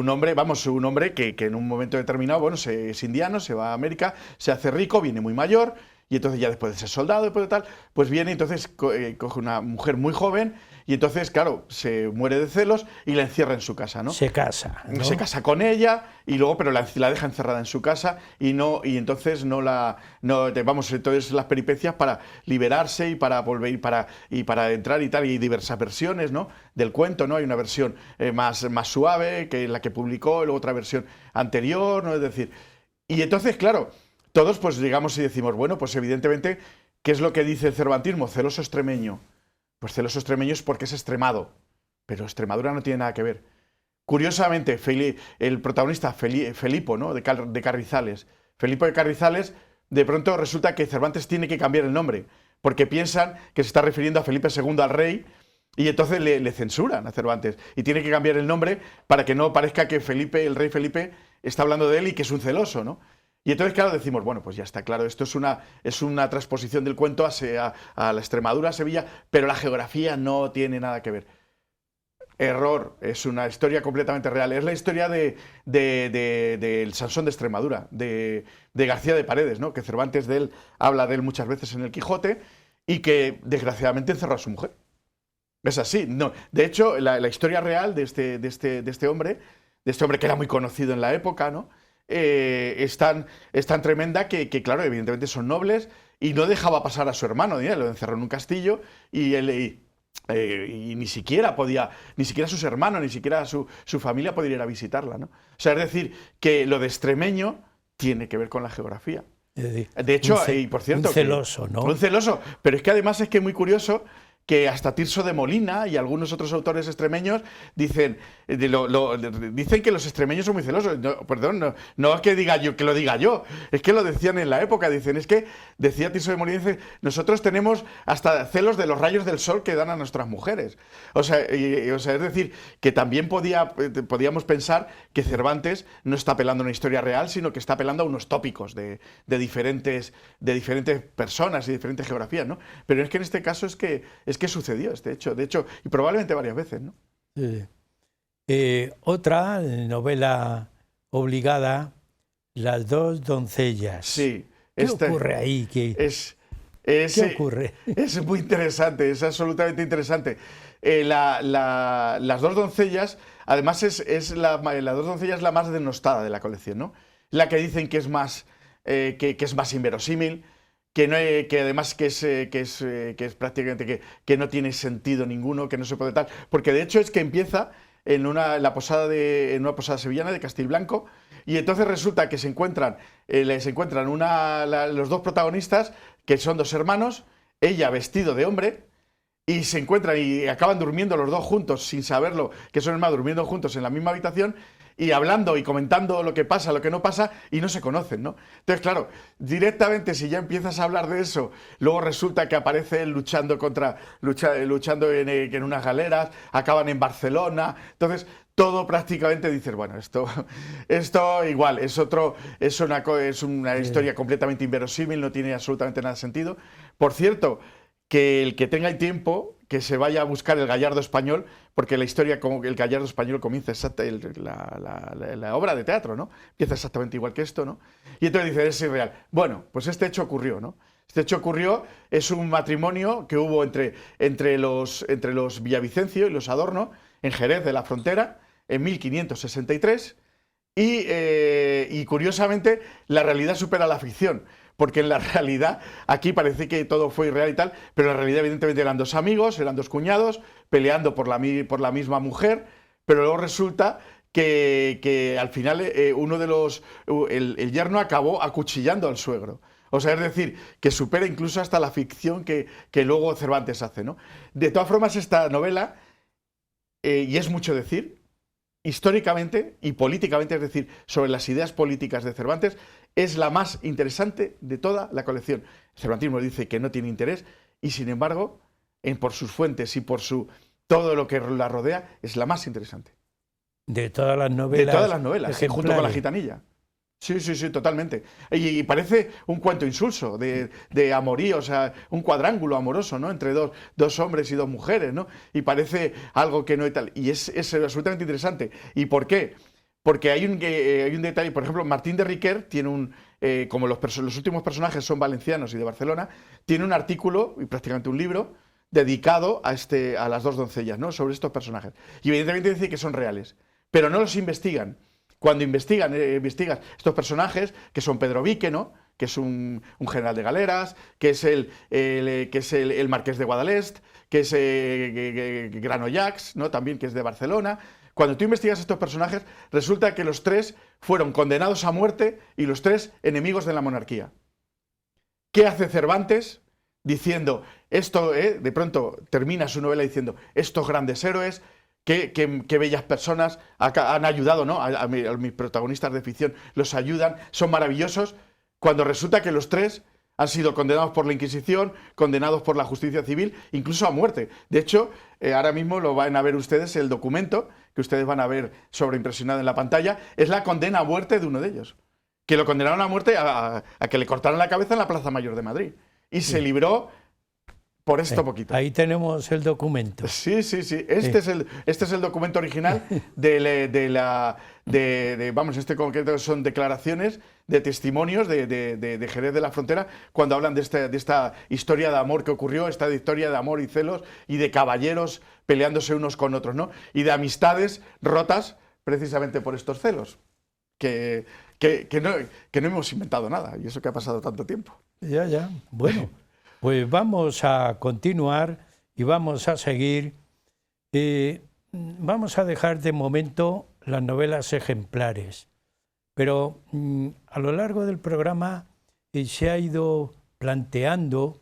hombre, vamos, un hombre que en un momento determinado, bueno, es indiano, se va a América, se hace rico, viene muy mayor, y entonces ya después de ser soldado, después de tal, pues viene, entonces coge una mujer muy joven, y entonces, claro, se muere de celos y la encierra en su casa, ¿no? Se casa, ¿no? Se casa con ella, y luego, pero la deja encerrada en su casa, y entonces entonces las peripecias para liberarse y para volver, y para entrar y tal, y diversas versiones, ¿no? Del cuento, ¿no? Hay una versión más suave, que la que publicó, y luego otra versión anterior, ¿no? Es decir, y entonces, claro, todos pues llegamos y decimos, bueno, pues evidentemente, ¿qué es lo que dice el cervantismo? Celoso extremeño. Pues celoso extremeño es porque es extremado, pero Extremadura no tiene nada que ver. Curiosamente, el protagonista, Felipo, ¿no? de Carrizales. Felipo de Carrizales, de pronto resulta que Cervantes tiene que cambiar el nombre, porque piensan que se está refiriendo a Felipe II, al rey, y entonces le censuran a Cervantes. Y tiene que cambiar el nombre para que no parezca que el rey Felipe, está hablando de él y que es un celoso, ¿no? Y entonces, claro, decimos, bueno, pues ya está claro, esto es una transposición del cuento a la Extremadura, a Sevilla, pero la geografía no tiene nada que ver. Error, es una historia completamente real. Es la historia del Sansón de Extremadura, de García de Paredes, ¿no? Que Cervantes habla de él muchas veces en el Quijote y que desgraciadamente encerró a su mujer. Es así. No. De hecho, la historia real de este hombre que era muy conocido en la época, ¿no? Es tan tremenda que, claro, evidentemente son nobles y no dejaba pasar a su hermano, ¿no? Lo encerró en un castillo y ni siquiera sus hermanos, ni siquiera su familia podía ir a visitarla, ¿no? O sea, es decir, que lo de extremeño tiene que ver con la geografía. De hecho, y por cierto, un celoso, ¿no? Un celoso, pero es que además es que es muy curioso que hasta Tirso de Molina y algunos otros autores extremeños dicen, dicen que los extremeños son muy celosos. No, perdón, no es que diga yo, que lo diga yo, es que lo decían en la época. Dicen, es que, decía Tirso de Molina, dice, nosotros tenemos hasta celos de los rayos del sol que dan a nuestras mujeres. O sea, es decir, que también podíamos pensar que Cervantes no está apelando a una historia real, sino que está apelando a unos tópicos de diferentes personas y diferentes geografías, ¿no? Pero es que en este caso es que sucedió este hecho, de hecho, y probablemente varias veces, ¿no? Sí. Otra novela obligada, Las dos doncellas. Sí. ¿Qué ocurre ahí? ¿Qué ocurre? Es muy interesante, es absolutamente interesante. Las dos doncellas, además las dos doncellas es la más denostada de la colección, ¿no? La que dicen que es más, que es más inverosímil, que además que es prácticamente que no tiene sentido ninguno, que no se puede tal, porque de hecho es que empieza en una posada sevillana de Castilblanco, y entonces resulta que se encuentran los dos protagonistas, que son dos hermanos, ella vestido de hombre, y se encuentran y acaban durmiendo los dos juntos sin saberlo, que son hermanos, durmiendo juntos en la misma habitación y hablando y comentando lo que pasa, lo que no pasa, y no se conocen, ¿no? Entonces, claro, directamente si ya empiezas a hablar de eso, luego resulta que aparece él luchando en unas galeras, acaban en Barcelona, entonces todo prácticamente dices, bueno, esto igual, es una historia completamente inverosímil, no tiene absolutamente nada de sentido. Por cierto, que el que tenga el tiempo, que se vaya a buscar el Gallardo español, porque la historia, como el Gallardo español comienza la obra de teatro, ¿no? Empieza exactamente igual que esto, ¿no? Y entonces dice, es irreal. Bueno, pues este hecho ocurrió, ¿no? Este hecho ocurrió, es un matrimonio que hubo entre los Villavicencio y los Adorno, en Jerez de la Frontera, en 1563, y curiosamente la realidad supera la ficción. Porque en la realidad, aquí parece que todo fue irreal y tal, pero en la realidad evidentemente eran dos amigos, eran dos cuñados, peleando por la misma mujer, pero luego resulta que al final el yerno acabó acuchillando al suegro. O sea, es decir, que supera incluso hasta la ficción que luego Cervantes hace, ¿no? De todas formas, esta novela, y es mucho decir, históricamente y políticamente, es decir, sobre las ideas políticas de Cervantes, es la más interesante de toda la colección. El cervantismo dice que no tiene interés y, sin embargo, por sus fuentes y por todo lo que la rodea, es la más interesante. De todas las novelas. De todas las novelas, junto con La gitanilla. Sí, totalmente. Y parece un cuento insulso de amorío, o sea, un cuadrángulo amoroso, ¿no? Entre dos hombres y dos mujeres, ¿no? Y parece algo que no hay tal. Y es absolutamente interesante. ¿Y por qué? Porque hay un detalle, por ejemplo, Martín de Riquer tiene como los últimos personajes son valencianos y de Barcelona, tiene un artículo, y prácticamente un libro, dedicado a las dos doncellas, ¿no? Sobre estos personajes. Y evidentemente dice que son reales, pero no los investigan. Cuando investigas estos personajes, que son Pedro Vique, ¿no? Que es un general de galeras, que es el marqués de Guadalest, que es Granollers, ¿no? También, que es de Barcelona. Cuando tú investigas estos personajes, resulta que los tres fueron condenados a muerte y los tres enemigos de la monarquía. ¿Qué hace Cervantes? Diciendo, de pronto termina su novela diciendo, estos grandes héroes, qué bellas personas han ayudado, ¿no? A mis protagonistas de ficción los ayudan, son maravillosos, cuando resulta que los tres han sido condenados por la Inquisición, condenados por la justicia civil, incluso a muerte. De hecho, ahora mismo lo van a ver ustedes, el documento que ustedes van a ver sobreimpresionado en la pantalla, es la condena a muerte de uno de ellos, que lo condenaron a muerte a que le cortaran la cabeza en la Plaza Mayor de Madrid. Y se libró por esto poquito. Ahí tenemos el documento. Sí. Este es el documento original vamos, este concreto son declaraciones de testimonios de Jerez de la Frontera cuando hablan de esta historia de amor que ocurrió, esta historia de amor y celos y de caballeros peleándose unos con otros, ¿no? Y de amistades rotas precisamente por estos celos. Que no hemos inventado nada, y eso que ha pasado tanto tiempo. Ya. Bueno. Pues vamos a continuar y vamos a seguir. Vamos a dejar de momento las novelas ejemplares, pero a lo largo del programa se ha ido planteando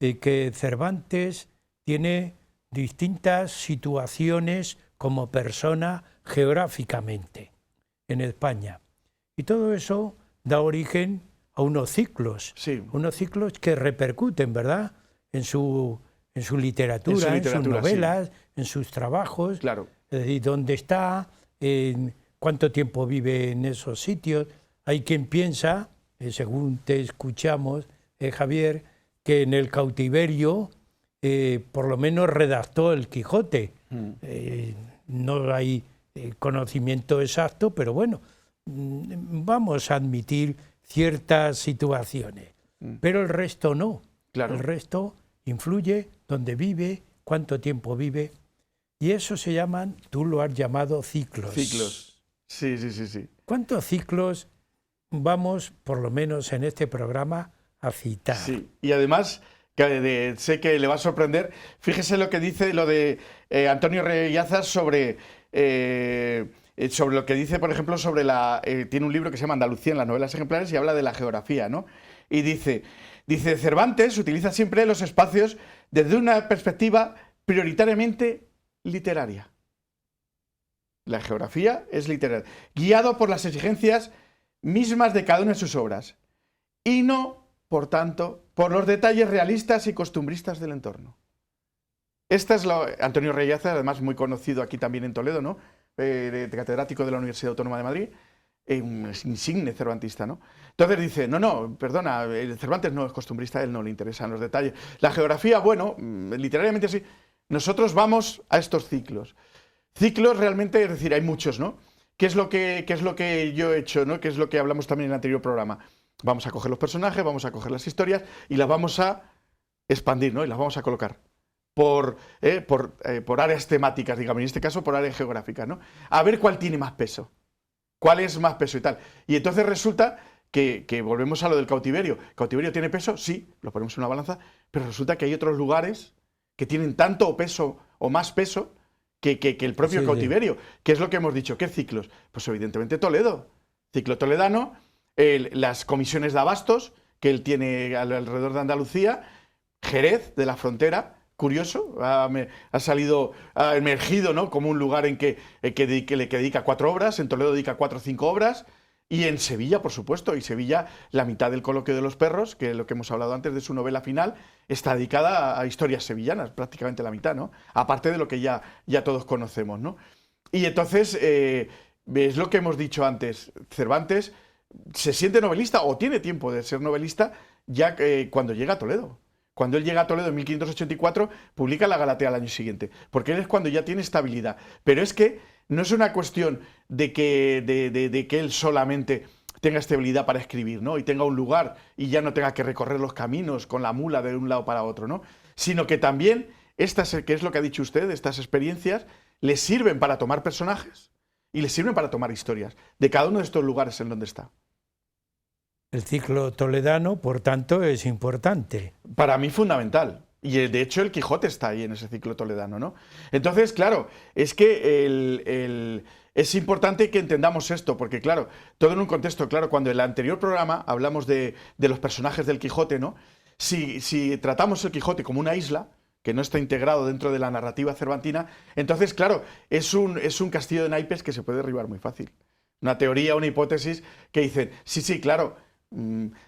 que Cervantes tiene distintas situaciones como persona geográficamente en España. Y todo eso da origen a unos ciclos que repercuten, ¿verdad?, en su literatura, en sus novelas, en sus trabajos, claro. Es decir, dónde está, en cuánto tiempo vive en esos sitios. Hay quien piensa, según te escuchamos, Javier, que en el cautiverio por lo menos redactó el Quijote. No hay conocimiento exacto, pero bueno, vamos a admitir ciertas situaciones. Pero el resto no. Claro. El resto influye dónde vive, cuánto tiempo vive. Y eso se llaman, tú lo has llamado ciclos. Ciclos. Sí. ¿Cuántos ciclos vamos, por lo menos en este programa, a citar? Sí, y además, sé que le va a sorprender, fíjese lo que dice lo de Antonio Reyazas sobre lo que dice, por ejemplo, sobre tiene un libro que se llama Andalucía en las novelas ejemplares y habla de la geografía, ¿no? Y dice, Cervantes utiliza siempre los espacios desde una perspectiva prioritariamente literaria. La geografía es literaria, guiado por las exigencias mismas de cada una de sus obras, y no, por tanto, por los detalles realistas y costumbristas del entorno. Esta es Antonio Reyazas, además muy conocido aquí también en Toledo, ¿no? Catedrático de la Universidad Autónoma de Madrid, un insigne cervantista, ¿no? Entonces dice, no, perdona, Cervantes no es costumbrista, a él no le interesan los detalles. La geografía, bueno, literariamente sí. Nosotros vamos a estos ciclos. Ciclos realmente, es decir, hay muchos, ¿no? ¿Qué es lo que yo he hecho, ¿no? ¿Qué es lo que hablamos también en el anterior programa? Vamos a coger los personajes, vamos a coger las historias y las vamos a expandir, ¿no? Y las vamos a colocar por áreas temáticas, digamos, en este caso por áreas geográficas, ¿no? A ver cuál tiene más peso, cuál es más peso y tal. Y entonces resulta que volvemos a lo del cautiverio. ¿Cautiverio tiene peso? Sí, lo ponemos en una balanza, pero resulta que hay otros lugares que tienen tanto peso o más peso que el propio cautiverio. ¿Qué es lo que hemos dicho? ¿Qué ciclos? Pues evidentemente Toledo, ciclo toledano, las comisiones de abastos que él tiene alrededor de Andalucía, Jerez de la frontera, curioso, ha emergido, ¿no?, como un lugar en que dedica 4 obras, en Toledo dedica 4 o 5 obras, y en Sevilla, por supuesto, y Sevilla, la mitad del Coloquio de los Perros, que es lo que hemos hablado antes de su novela final, está dedicada a historias sevillanas, prácticamente la mitad, ¿no? Aparte de lo que ya todos conocemos, ¿no? Y entonces, es lo que hemos dicho antes, Cervantes se siente novelista o tiene tiempo de ser novelista ya cuando llega a Toledo. Cuando él llega a Toledo en 1584, publica la Galatea al año siguiente, porque él es cuando ya tiene estabilidad. Pero es que no es una cuestión de que él solamente tenga estabilidad para escribir, ¿no?, y tenga un lugar y ya no tenga que recorrer los caminos con la mula de un lado para otro, ¿no?, sino que también, que es lo que ha dicho usted, estas experiencias le sirven para tomar personajes y le sirven para tomar historias de cada uno de estos lugares en donde está. El ciclo toledano, por tanto, es importante. Para mí fundamental. Y de hecho el Quijote está ahí en ese ciclo toledano, ¿no? Entonces, claro, es que es importante que entendamos esto, porque claro, todo en un contexto, claro, cuando en el anterior programa hablamos de los personajes del Quijote, ¿no? Si tratamos el Quijote como una isla, que no está integrado dentro de la narrativa cervantina, entonces, claro, es un castillo de naipes que se puede derribar muy fácil. Una teoría, una hipótesis que dicen, sí, claro,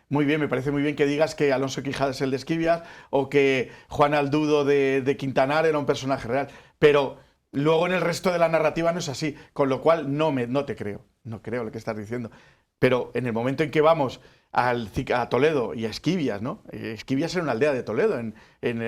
muy bien, me parece muy bien que digas que Alonso Quijada es el de Esquivias o que Juan Aldudo de Quintanar era un personaje real, pero luego en el resto de la narrativa no es así, con lo cual no te creo, no creo lo que estás diciendo. Pero en el momento en que vamos a Toledo y a Esquivias, ¿no? Esquivias era una aldea de Toledo en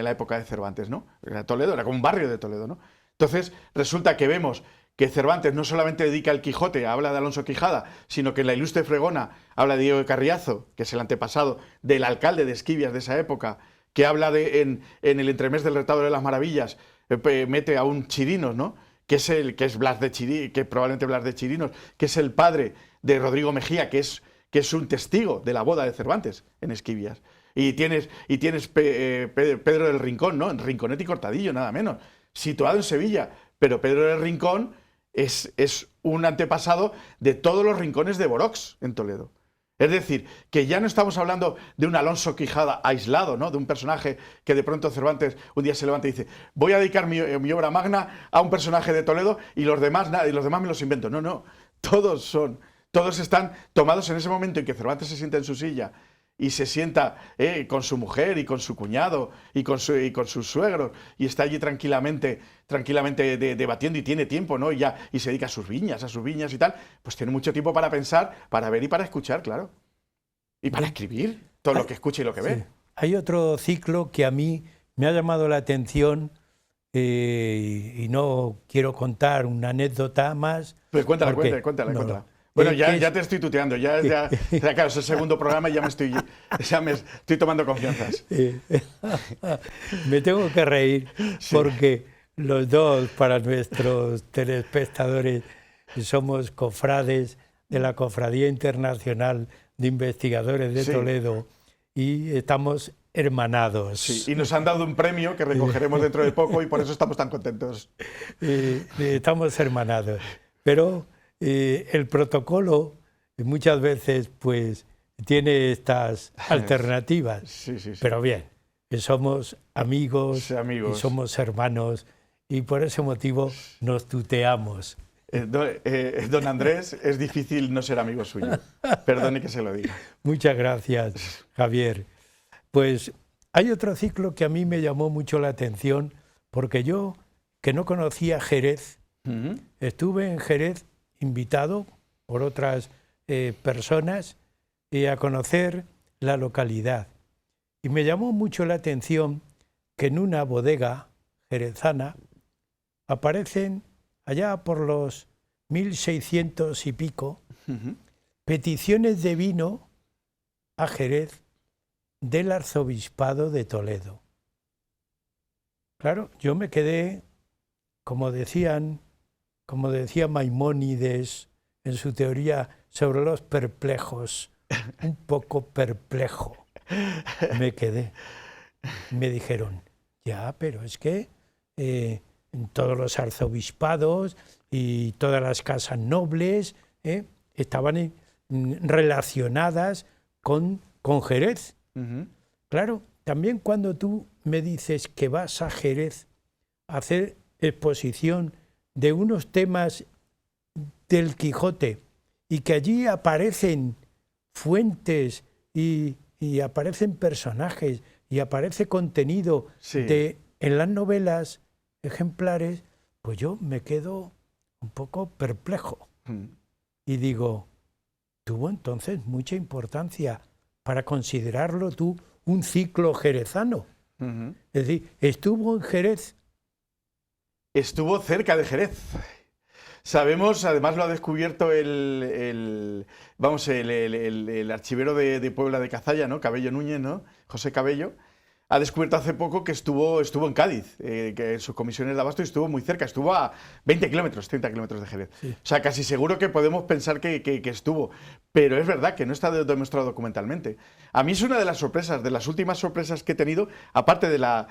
la época de Cervantes, ¿no? Toledo era como un barrio de Toledo, ¿no? Entonces resulta que vemos que Cervantes no solamente dedica el Quijote, habla de Alonso Quijada, sino que en la Ilustre Fregona habla de Diego de Carriazo, que es el antepasado del alcalde de Esquivias de esa época, que habla en el entremés del Retablo de las Maravillas, mete a un Chirinos, ¿no?, que es Blas de Chirinos, que probablemente Blas de Chirinos, que es el padre de Rodrigo Mejía, que es un testigo de la boda de Cervantes en Esquivias. Y tienes Pedro del Rincón, ¿no?, en Rinconete y Cortadillo, nada menos, situado en Sevilla, pero Pedro del Rincón es un antepasado de todos los rincones de Borox en Toledo. Es decir, que ya no estamos hablando de un Alonso Quijada aislado, ¿no? De un personaje que de pronto Cervantes un día se levanta y dice, voy a dedicar mi obra magna a un personaje de Toledo y los demás me los invento. No, no, todos están tomados en ese momento en que Cervantes se sienta en su silla y se sienta con su mujer y con su cuñado y con sus suegros y está allí tranquilamente debatiendo y tiene tiempo, ¿no? Y se dedica a sus viñas y tal, pues tiene mucho tiempo para pensar, para ver y para escuchar, claro. Y para escribir todo lo que escucha y lo que ve. Sí. Hay otro ciclo que a mí me ha llamado la atención y no quiero contar una anécdota más. Pues cuéntala. Bueno, ya te estoy tuteando, claro, es el segundo programa y ya me estoy tomando confianzas. Me tengo que reír porque los dos, para nuestros telespectadores, somos cofrades de la Cofradía Internacional de Investigadores de Toledo y estamos hermanados. Sí, y nos han dado un premio que recogeremos dentro de poco y por eso estamos tan contentos. Estamos hermanados, pero el protocolo muchas veces pues tiene estas alternativas, sí. Pero bien, que somos amigos y somos hermanos y por ese motivo nos tuteamos. Don Andrés, es difícil no ser amigo suyo, perdone que se lo diga. Muchas gracias, Javier. Pues hay otro ciclo que a mí me llamó mucho la atención porque yo, que no conocía Jerez, estuve en Jerez invitado por otras personas a conocer la localidad. Y me llamó mucho la atención que en una bodega jerezana aparecen, allá por los 1600 y pico, peticiones de vino a Jerez del arzobispado de Toledo. Claro, yo me quedé, como decía Maimónides en su teoría sobre los perplejos, un poco perplejo. Me quedé. Me dijeron, ya, pero es que en todos los arzobispados y todas las casas nobles estaban relacionadas con Jerez. Claro, también cuando tú me dices que vas a Jerez a hacer exposición de unos temas del Quijote y que allí aparecen fuentes y aparecen personajes y aparece contenido en las novelas ejemplares, pues yo me quedo un poco perplejo. Y digo, tuvo entonces mucha importancia para considerarlo tú un ciclo jerezano. Es decir, estuvo en Jerez. Estuvo cerca de Jerez. Sabemos, además lo ha descubierto el archivero de Puebla de Cazalla, ¿no? Cabello Núñez, ¿no? José Cabello. Ha descubierto hace poco que estuvo en Cádiz, que en sus comisiones de abasto estuvo muy cerca, estuvo a 20 kilómetros, 30 kilómetros de Jerez. Sí. O sea, casi seguro que podemos pensar que estuvo, pero es verdad que no está demostrado documentalmente. A mí es una de las sorpresas, de las últimas sorpresas que he tenido, aparte de la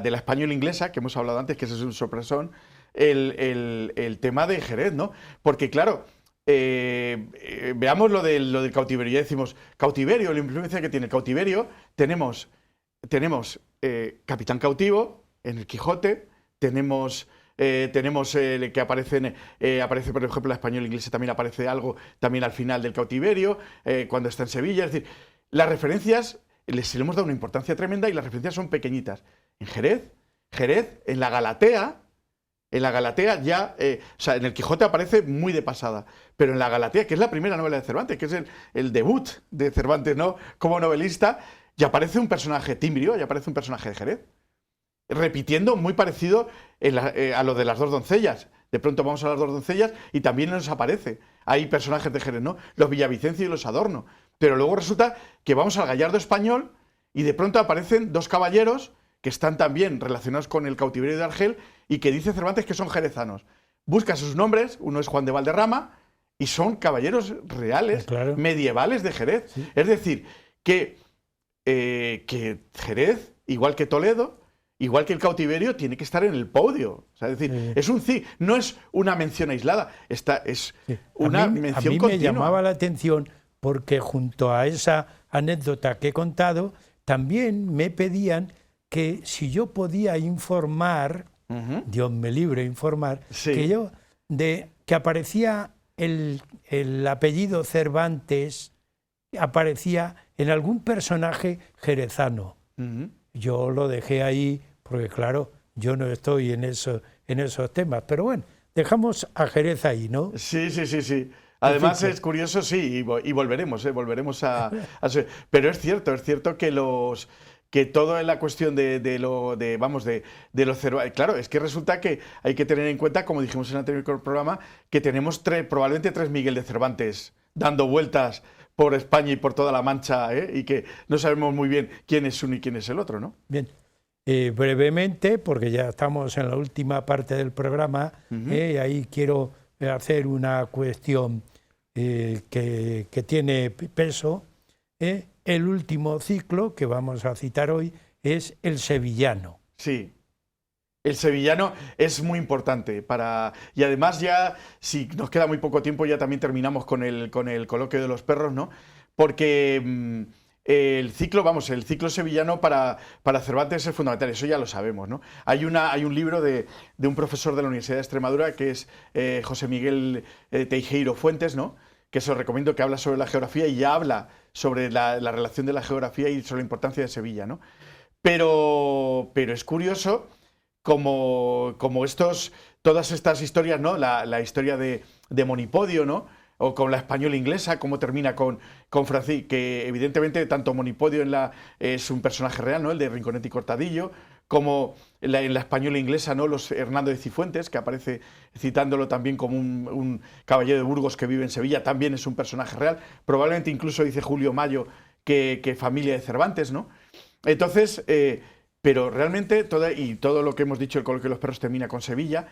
española inglesa, que hemos hablado antes, que ese es un sorpresón, el tema de Jerez, ¿no? Porque claro, veamos lo del cautiverio. Ya decimos, cautiverio, la influencia que tiene el cautiverio, tenemos Capitán Cautivo en el Quijote, tenemos que aparece, por ejemplo, la española inglesa también aparece algo también al final del cautiverio, cuando está en Sevilla. Es decir, las referencias les hemos dado una importancia tremenda y las referencias son pequeñitas. En Jerez, en la Galatea ya, o sea, en el Quijote aparece muy de pasada, pero en la Galatea, que es la primera novela de Cervantes, que es el debut de Cervantes, ¿no? Como novelista, ya aparece un personaje timbrio, ya aparece un personaje de Jerez, repitiendo muy parecido a lo de las dos doncellas. De pronto vamos a las dos doncellas y también nos aparece. Hay personajes de Jerez, ¿no? Los Villavicencio y los Adorno. Pero luego resulta que vamos al Gallardo español y de pronto aparecen dos caballeros que están también relacionados con el cautiverio de Argel y que dice Cervantes que son jerezanos. Busca sus nombres, uno es Juan de Valderrama, y son caballeros reales, claro, medievales de Jerez. Sí. Es decir, que Jerez, igual que Toledo, igual que el cautiverio, tiene que estar en el podio. O sea, es decir, no es una mención aislada, es una mención continua. A mí me llamaba la atención porque junto a esa anécdota que he contado, también me pedían que si yo podía informar, Dios me libre informar, que aparecía el apellido Cervantes, aparecía en algún personaje jerezano. Yo lo dejé ahí porque, claro, yo no estoy en esos temas, pero bueno, dejamos a Jerez ahí, ¿no? Sí. Además es curioso, sí, y volveremos a pero es cierto que todo en la cuestión de los Cervantes. Claro, es que resulta que hay que tener en cuenta, como dijimos en el anterior programa, que tenemos probablemente tres Miguel de Cervantes dando vueltas por España y por toda la Mancha, y que no sabemos muy bien quién es uno y quién es el otro, ¿no? Bien. Brevemente, porque ya estamos en la última parte del programa, ahí quiero hacer una cuestión que tiene peso. El último ciclo que vamos a citar hoy es el sevillano. Sí, el sevillano es muy importante y además ya, si nos queda muy poco tiempo, ya también terminamos con el coloquio de los perros, ¿no? Porque el ciclo sevillano para Cervantes es fundamental, eso ya lo sabemos, ¿no? Hay un libro de un profesor de la Universidad de Extremadura que es José Miguel Teijeiro Fuentes, ¿no? Que se lo recomiendo, que habla sobre la geografía y ya habla sobre la relación de la geografía y sobre la importancia de Sevilla, ¿no? Pero es curioso como todas estas historias, ¿no? La historia de Monipodio, ¿no? O con la española inglesa, cómo termina con Francisco, que evidentemente tanto Monipodio es un personaje real, ¿no? El de Rinconete y Cortadillo, como en la española inglesa, ¿no? Los Hernando de Cifuentes, que aparece citándolo también como un caballero de Burgos que vive en Sevilla, también es un personaje real. Probablemente incluso dice Julio Mayo que familia de Cervantes, ¿no? Entonces, pero realmente todo lo que hemos dicho, el coloquio de los perros termina con Sevilla,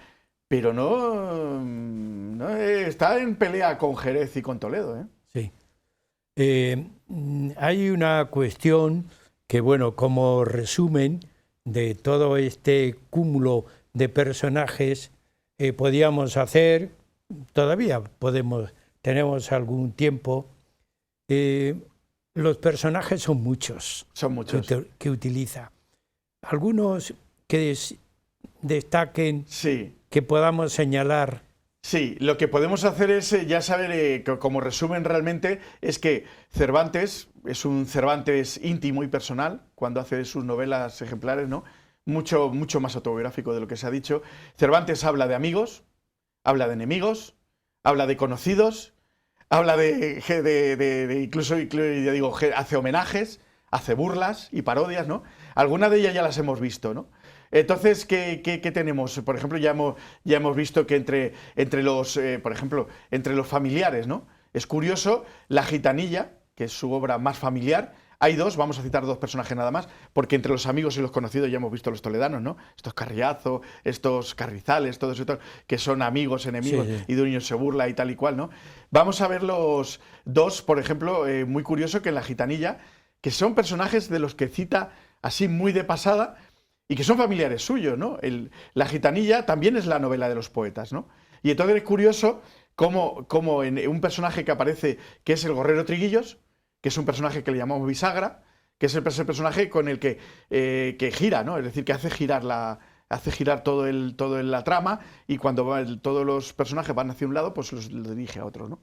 pero no está en pelea con Jerez y con Toledo, ¿eh? Sí. Hay una cuestión que, bueno, como resumen de todo este cúmulo de personajes, podíamos hacer, todavía tenemos algún tiempo, los personajes son muchos. Son muchos. Que utiliza. Algunos que destaquen, sí, que podamos señalar. Sí, lo que podemos hacer es, ya saber, como resumen realmente, es que Cervantes es un Cervantes íntimo y personal, cuando hace sus novelas ejemplares, ¿no? Mucho más autobiográfico de lo que se ha dicho. Cervantes habla de amigos, habla de enemigos, habla de conocidos, habla incluso, ya digo, hace homenajes, hace burlas y parodias, ¿no? Algunas de ellas ya las hemos visto, ¿no? Entonces, ¿qué tenemos? Por ejemplo, ya hemos visto que entre los familiares, ¿no? Es curioso, La Gitanilla, que es su obra más familiar, hay dos, vamos a citar dos personajes nada más, porque entre los amigos y los conocidos ya hemos visto los toledanos, ¿no? Estos Carriazo, estos Carrizales, todos estos que son amigos, enemigos, sí. Y de un niño se burla y tal y cual, ¿no? Vamos a ver los dos, por ejemplo, muy curioso que en La Gitanilla, que son personajes de los que cita así muy de pasada, y que son familiares suyos, ¿no? La Gitanilla también es la novela de los poetas, ¿no? Y entonces es curioso cómo en un personaje que aparece, que es el Gorrero Triguillos, que es un personaje que le llamamos bisagra, que es el personaje con el que gira, ¿no? Es decir, que hace girar todo la trama, y cuando todos los personajes van hacia un lado, pues los dirige a otro, ¿no?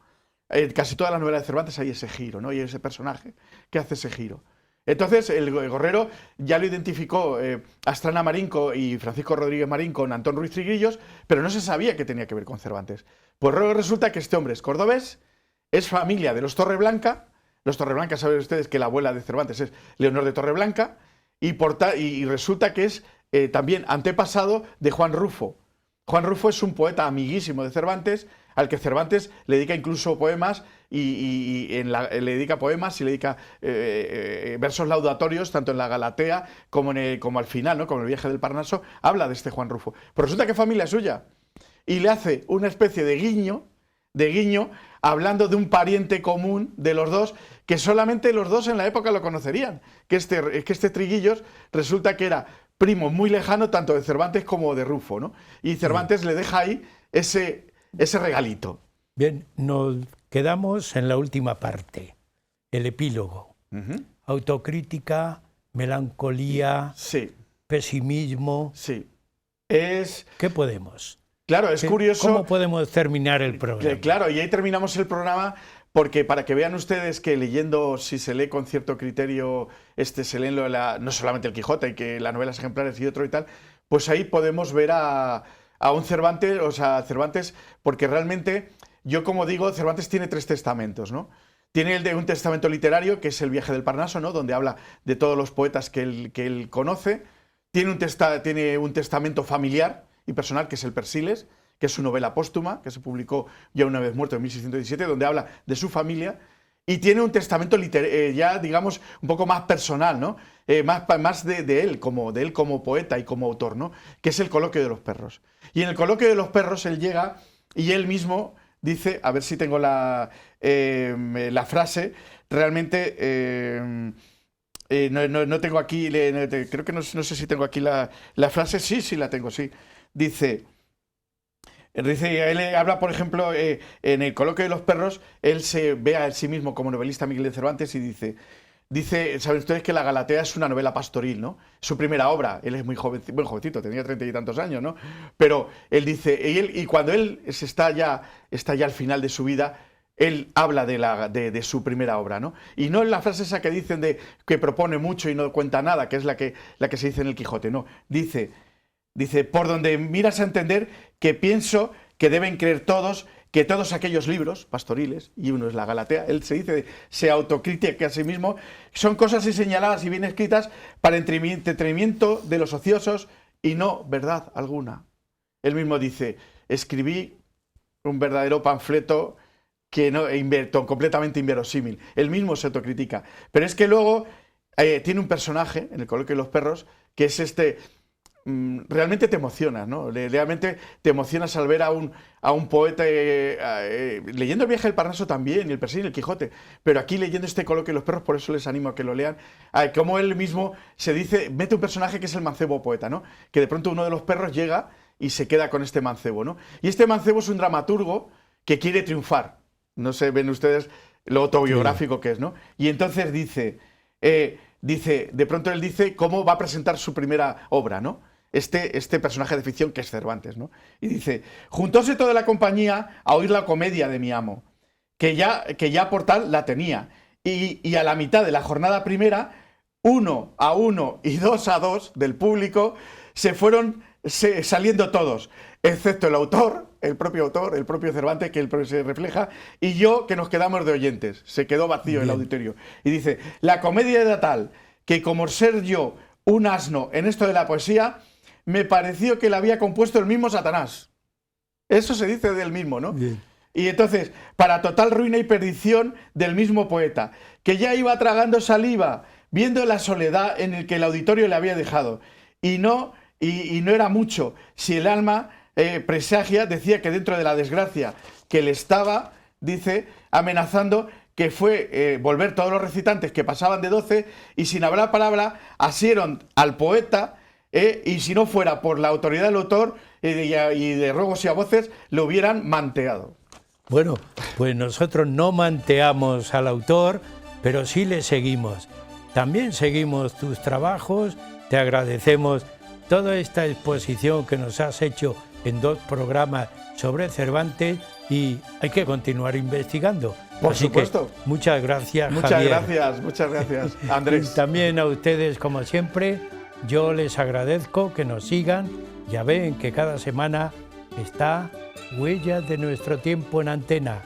Casi toda la novela de Cervantes hay ese giro, ¿no? Y ese personaje que hace ese giro. Entonces, el Gorrero ya lo identificó Astrana Marín y Francisco Rodríguez Marín con Antón Ruiz Triguillos, pero no se sabía que tenía que ver con Cervantes. Pues luego resulta que este hombre es cordobés, es familia de los Torreblanca. Los Torreblanca, saben ustedes que la abuela de Cervantes es Leonor de Torreblanca, y resulta que es también antepasado de Juan Rufo. Juan Rufo es un poeta amiguísimo de Cervantes, al que Cervantes le dedica incluso poemas le dedica poemas y le dedica versos laudatorios, tanto en la Galatea como al final, ¿no? Como el viaje del Parnaso, habla de este Juan Rufo. Pero resulta que es familia suya, y le hace una especie de guiño, hablando de un pariente común de los dos, que solamente los dos en la época lo conocerían, que este Triguillos resulta que era primo muy lejano tanto de Cervantes como de Rufo, ¿no? Y Cervantes le deja ahí ese regalito. Bien, nos quedamos en la última parte. el epílogo. Ujú. Autocrítica, melancolía, Sí, pesimismo. sí. ¿Qué podemos? Claro, es curioso. ¿Cómo podemos terminar el programa? Claro, y ahí terminamos el programa porque para que vean ustedes que leyendo, si se lee con cierto criterio, se leen no solamente el Quijote, que las novelas ejemplares y otro y tal, pues ahí podemos ver a un Cervantes, o sea, Cervantes, porque realmente, yo como digo, Cervantes tiene 3 testamentos, ¿no? Tiene el de un testamento literario, que es el Viaje del Parnaso, ¿no? Donde habla de todos los poetas que él conoce. Tiene un testamento familiar y personal, que es el Persiles, que es su novela póstuma, que se publicó ya una vez muerto en 1617, donde habla de su familia. Y tiene un testamento ya, digamos, un poco más personal, ¿no? Más de él como poeta y como autor, ¿no? Que es el Coloquio de los Perros. Y en el Coloquio de los Perros él llega y él mismo dice, a ver si tengo la frase, realmente no tengo aquí, creo que no sé si tengo aquí la frase, sí la tengo, sí. Dice, él habla, por ejemplo, en el Coloquio de los Perros, él se ve a sí mismo como novelista Miguel de Cervantes y dice, saben ustedes que la Galatea es una novela pastoril, ¿no? Su primera obra, él es muy jovencito, tenía 30 y tantos años, ¿no? Pero él dice, y cuando él está ya al final de su vida, él habla de su primera obra, ¿no? Y no en la frase esa que dicen que propone mucho y no cuenta nada, que es la que se dice en el Quijote, no. Dice, por donde miras a entender que pienso que deben creer todos que todos aquellos libros pastoriles, y uno es la Galatea, él se autocritica a sí mismo, son cosas así señaladas y bien escritas para entretenimiento de los ociosos y no verdad alguna. Él mismo dice, escribí un verdadero panfleto completamente inverosímil. Él mismo se autocritica. Pero es que luego tiene un personaje en el Coloquio de los Perros que es realmente te emocionas, ¿no? Realmente te emocionas al ver a un poeta leyendo el Viaje del Parnaso también, y el Persiles y el Quijote, pero aquí leyendo este Coloquio de los Perros, por eso les animo a que lo lean, como él mismo mete un personaje que es el mancebo poeta, ¿no? Que de pronto uno de los perros llega y se queda con este mancebo, ¿no? Y este mancebo es un dramaturgo que quiere triunfar. No sé, ven ustedes lo autobiográfico que es, ¿no? Y entonces de pronto él dice cómo va a presentar su primera obra, ¿no? Este personaje de ficción que es Cervantes, ¿no? Y dice, juntóse toda la compañía a oír la comedia de mi amo, que ya por tal la tenía. Y a la mitad de la jornada primera, 1 a 1 y 2 a 2 del público se fueron saliendo todos, excepto el propio Cervantes, que él se refleja, y yo, que nos quedamos de oyentes. Se quedó vacío el auditorio. Y dice, la comedia era tal que, como ser yo un asno en esto de la poesía, me pareció que la había compuesto el mismo Satanás. Eso se dice del mismo, ¿no? Bien. Y entonces, para total ruina y perdición del mismo poeta, que ya iba tragando saliva, viendo la soledad en el que el auditorio le había dejado. Y no era mucho si el alma presagia, decía que dentro de la desgracia que le estaba, dice, amenazando, que fue volver todos los recitantes que pasaban de 12 y sin hablar palabra asieron al poeta, y si no fuera por la autoridad del autor y de ruegos y a voces, le hubieran manteado. Bueno, pues nosotros no manteamos al autor, pero sí le seguimos. También seguimos tus trabajos, te agradecemos toda esta exposición que nos has hecho en 2 programas sobre Cervantes y hay que continuar investigando. Por supuesto. Que muchas gracias, Javier. Muchas gracias, Andrés. Y también a ustedes, como siempre, yo les agradezco que nos sigan. Ya ven que cada semana está Huellas de nuestro tiempo en antena.